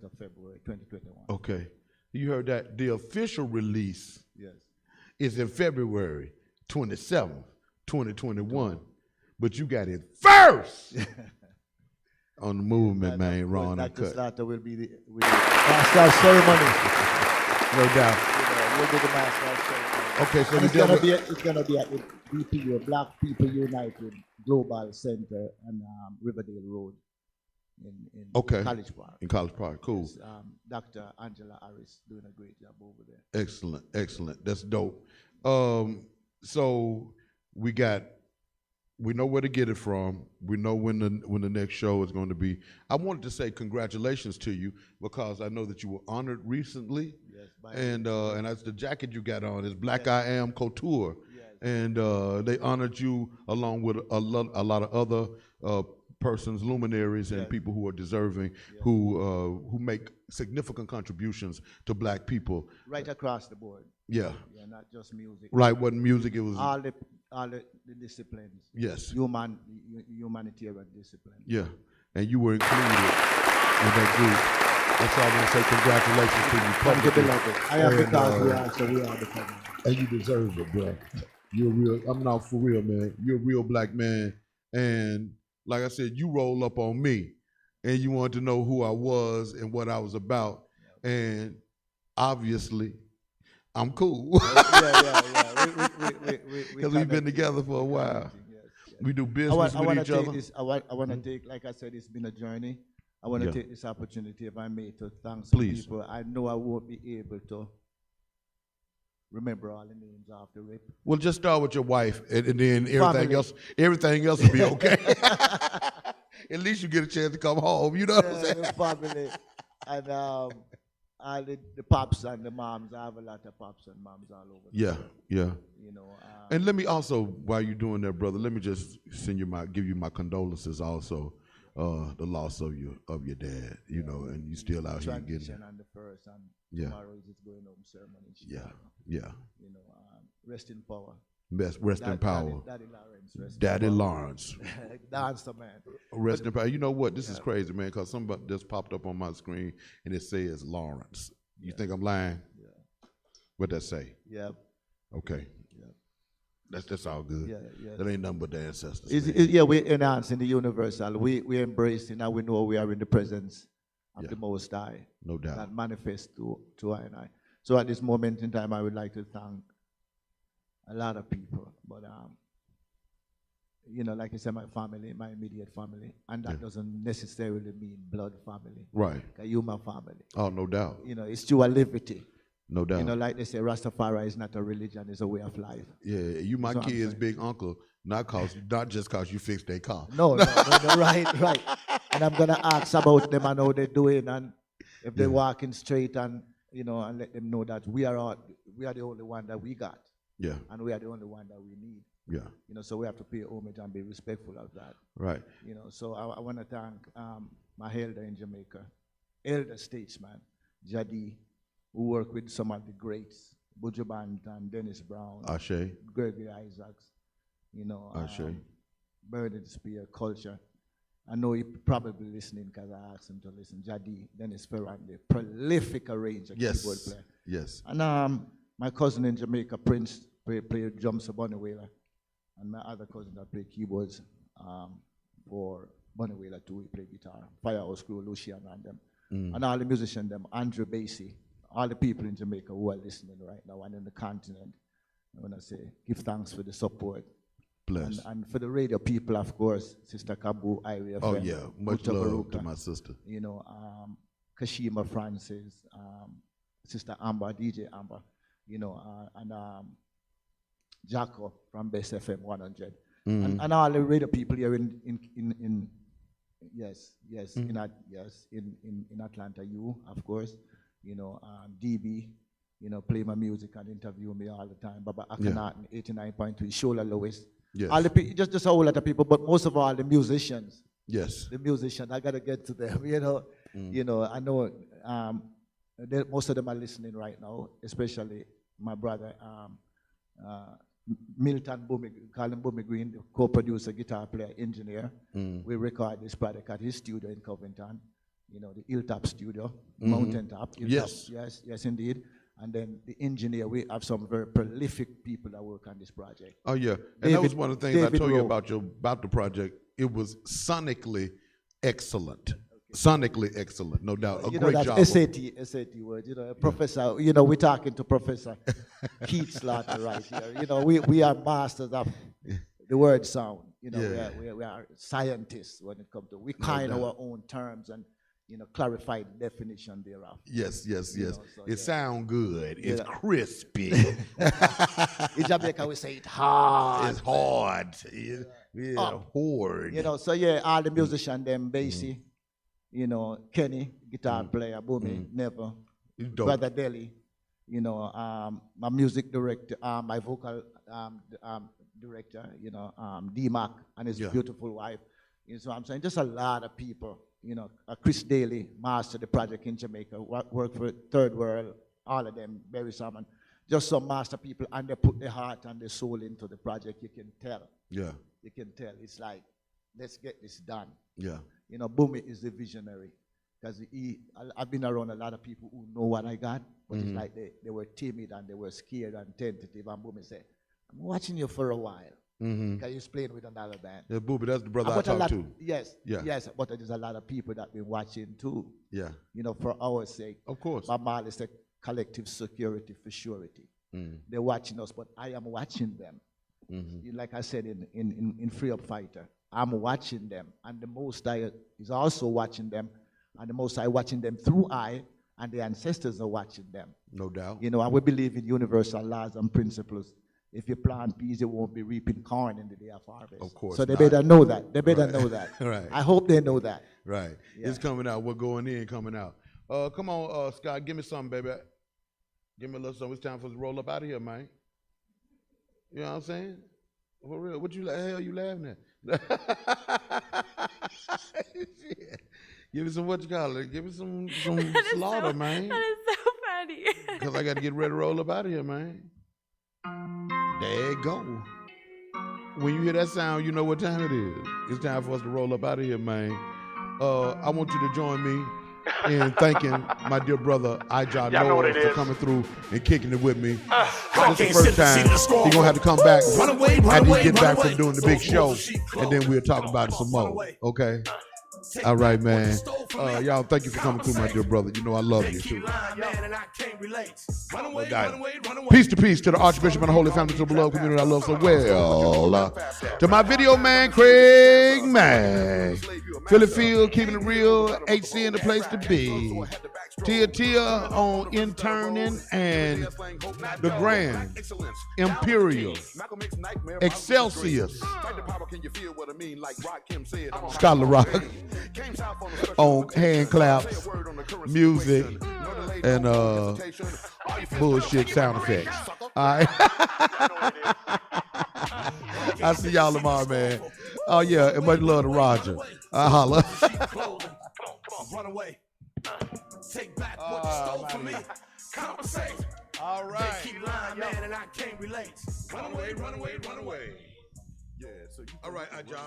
of February, 2021. Okay. You heard that? The official release is in February 27th, 2021. But you got it first on the Movement, man, Raw and Uncut. Dr. will be the master ceremony. No doubt. We'll do the master ceremony. Okay, so it's gonna be at the BPU, Black People United Global Center on Riverdale Road. in Okay. College Park. In College Park, cool. Yes, Dr. Angela Harris doing a great job over there. Excellent, excellent. That's dope. So we know where to get it from. We know when the next show is going to be. I wanted to say congratulations to you because I know that you were honored recently. Yes, and that's the jacket you got on is Black I Am Couture. Yes. And they honored you along with a lot of other persons, luminaries, and people who are deserving, who make significant contributions to Black people. Right across the board. Yeah. Yeah, not just music. Right, wasn't music, it was all the disciplines. Yes. Humanitarian disciplines. Yeah, and you were included in that group. That's why I want to say congratulations to you publicly. I am because we are the family. And you deserve it, bro. You're real. I'm not for real, man. You're a real Black man. And like I said, you roll up on me and you wanted to know who I was and what I was about. And obviously, I'm cool. Yeah. Because we've been together for a while. We do business with each other. I want to take, like I said, it's been a journey. I want to take this opportunity, if I may, to thank some people. I know I won't be able to remember all the names off the rip. Well, just start with your wife, and then everything else will be okay. At least you get a chance to come home. You know what I'm saying? Family. And all the pops and the moms. I have a lot of pops and moms all over. Yeah. You know. And let me also, while you're doing that, brother, let me just give you my condolences also. The loss of your dad, you know, and you still out here getting transition on the first, and tomorrow is his going home ceremony in Chicago. Yeah. You know, rest in power. Rest in power. Daddy Lawrence. Daddy Lawrence. Dancer, man. Rest in power. You know what? This is crazy, man, because somebody just popped up on my screen and it says Lawrence. You think I'm lying? Yeah. What'd that say? Yeah. Okay. That's all good. Yeah. That ain't nothing but the ancestors. We're enhancing the universal. We embrace it now. We know we are in the presence of the Most High. No doubt. That manifests to I and I. So at this moment in time, I would like to thank a lot of people. But, you know, like I said, my family, my immediate family. And that doesn't necessarily mean blood family. Right. You're my family. Oh, no doubt. You know, it's through a liberty. No doubt. You know, like they say, Rastafari is not a religion, it's a way of life. Yeah, you my kid's big uncle, not just cause you fixed their car. No, right. And I'm gonna ask about them and how they're doing, and if they're walking straight, and you know, and let them know that we are the only one that we got. Yeah. And we are the only one that we need. Yeah. You know, so we have to pay homage and be respectful of that. Right. You know, so I want to thank my elder in Jamaica, elder statesman, Jadi, who worked with some of the greats, Buju Banton, Dennis Brown, Ashe. Gregory Isaacs, you know, Ashe. Bernard Spear, Culture. I know he probably listening because I asked him to listen. Jadi, Dennis Ferrandi, prolific arranger, keyboard player. Yes. And my cousin in Jamaica, Prince, played drums for Bunny Wailer. And my other cousin that played keyboards for Bunny Wailer too, he played guitar. Firehouse Crew, Lucian and them. And all the musicians, them, Andrew Basie, all the people in Jamaica who are listening right now and in the continent. I want to say, give thanks for the support. Bless. And for the radio people, of course, Sister Kabu, Iria. Oh, yeah. Much love to my sister. You know, Kashima Francis, Sister Amber, DJ Amber, you know, and Jacko from Best FM 100. And all the radio people here in Atlanta, of course. You know, DB, you know, play my music and interview me all the time. Baba Akhenaten, 89.3, Shola Lewis. Yes. All the just a whole lot of people, but most of all the musicians. Yes. The musicians, I gotta get to them. You know, you know, I know most of them are listening right now, especially my brother Milton Bumi, call him Bumi Green, the co-producer, guitar player, engineer. We record this project at his studio in Covington. You know, the Hilltop studio, Mountaintop. Yes. Yes, indeed. And then the engineer, we have some very prolific people that work on this project. Oh, yeah. And that was one of the things I told you about the project. It was sonically excellent. Sonically excellent, no doubt. A great job. SAT word. You know, Professor, you know, we're talking to Professor Keith Slaughter right here. You know, we are masters of the word sound. You know, Yeah. we are scientists when it comes to, we coin doubt. our own terms and, you know, clarify the definition thereof. Yes. You know, so, It sound good. It's Yeah. crispy. In Jamaica, we say it hard. It's hard. Hard. You know, so yeah, all the musicians, them, Basie, you know, Kenny, guitar player, Boomy, Never, It's dope. Brother Deli, you know, my music director, my vocal director, you know, D-Mac and his beautiful wife. You know, so I'm saying just a lot of people, you know, Chris Daly, master the project in Jamaica, work for Third World, all of them, Barry Salmon, just some master people, and they put their heart and their soul into the project. You can tell. Yeah. You can tell. It's like, let's get this done. Yeah. You know, Boomy is the visionary. Because I've been around a lot of people who know what I got, but it's like they were timid and they were scared and tentative. And Boomy said, I'm watching you for a while. Because he's playing with another band. Yeah, Booby, that's the brother I But talked to. Yes, Yeah. yes, but there's a lot of people that been watching too. Yeah. You know, for our sake. Of course. Bob Marley said collective security for surety. They're watching us, but I am watching them. Like I said in Free Up Fighter, I'm watching them. And the Most High is also watching them. And the Most High watching them through I, and the ancestors are watching them. No doubt. You know, and we believe in universal laws and principles. If you plant peas, you won't be reaping corn in the day of harvest. Of course So they not. better know that. They better know that. Right. I hope they know that. Right. Yeah. It's coming out. We're going in, coming out. Come on, Scott, give me something, baby. Give me a little something. It's time for us to roll up out of here, man. You know what I'm saying? For real. What you hell you laughing at? Shit. Give me some what you call it. Give me some slaughter, man. That is so funny. Because I got to get ready to roll up out of here, man. There you go. When you hear that sound, you know what time it is. It's time for us to roll up out of here, man. I want you to join me in thanking my dear brother, Ijah Y'all know what Noah, it for is. coming through and kicking it with me. This is the first time he's going to have to come back after he gets back from doing the big show, and then we'll talk about it some more, okay? All right, man. Y'all, thank you for coming through, my dear brother. You know I love you, too. No doubt. Peace to the Archbishop and the Holy Family, to the beloved community I love so well. To my video man, Craig Mag. Philly Field, keeping it real. HC in the place to be. Tia on interning and the Grand Imperial Excelsior Scholar Rock on hand claps, music, and bullshit sound effects. All right. I'll see y'all tomorrow, man. Oh yeah, and much love to Roger. I holla. Run away. Take back what you stole from me. Compensate. All right. They keep lying, man, and I can't relate. Run away. Yeah, so you all right, Ijah.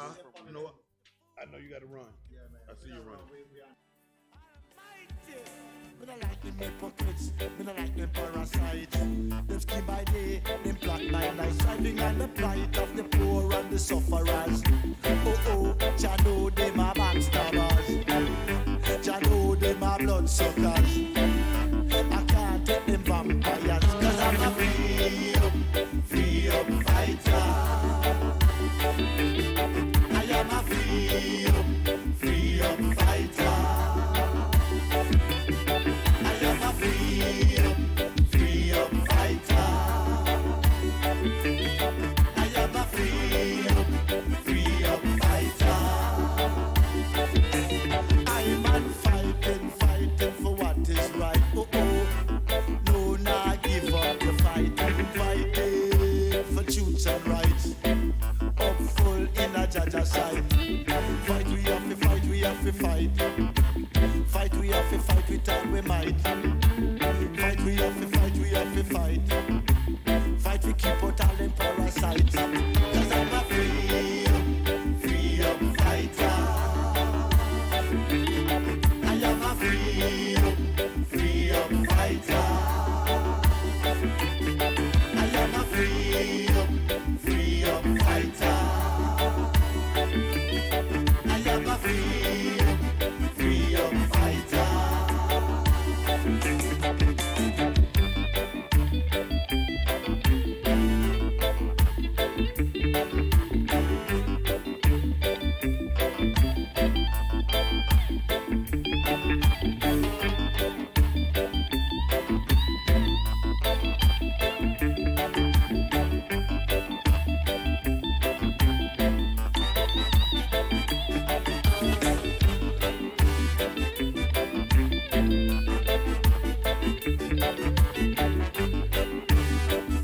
You know what? I know you got to run. Yeah, man. I see you running. Me no like them hypocrites, me no like them parasites. Them scheme by day, them plot by night, striving on the plight of the poor and the sufferers. Oh, Jah know them are backstabbers. Jah know them are bloodsuckers. I can't take them vampires, 'cause I'm a free up fighter. I am a free up fighter. Free up fighter. I am a free up fighter. I'm on fighting for what is right. No, nah, give up the fighting for truth and rights. Up full in a Jaja side. Fight, we have to fight, we have to fight. Fight, we have to fight with all we might. Fight, we have to fight, we have to fight. Fight, we keep out all them parasites. 'Cause I'm a free up fighter. I am a free up fighter. I am a free up fighter. I am a free up fighter.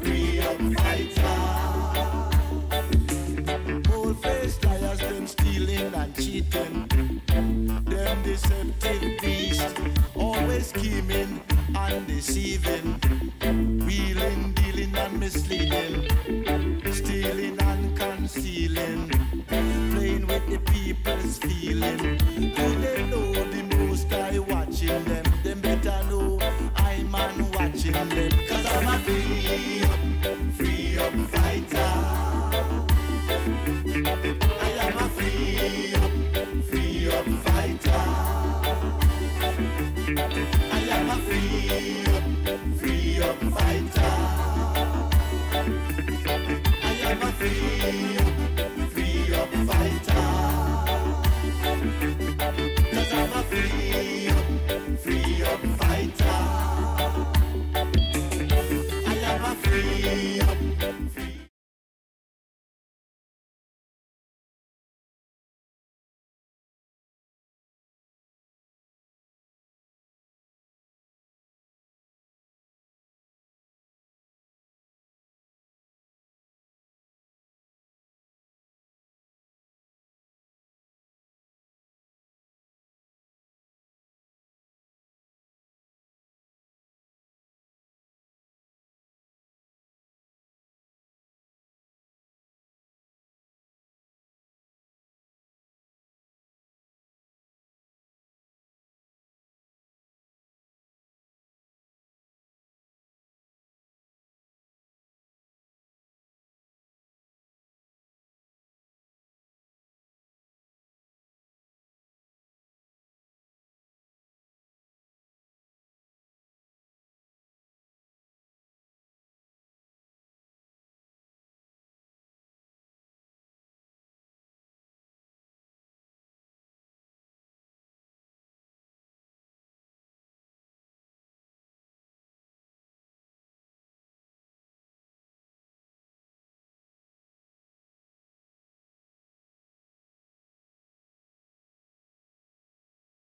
Freedom fighter. Old-faced liars, them stealing and cheating. Them deceptive beasts, always scheming and deceiving. Wheeling, dealing and misleading. Stealing and concealing. Playing with the people's feeling. Do they know the most I watching them? Them better know I'm man watching them.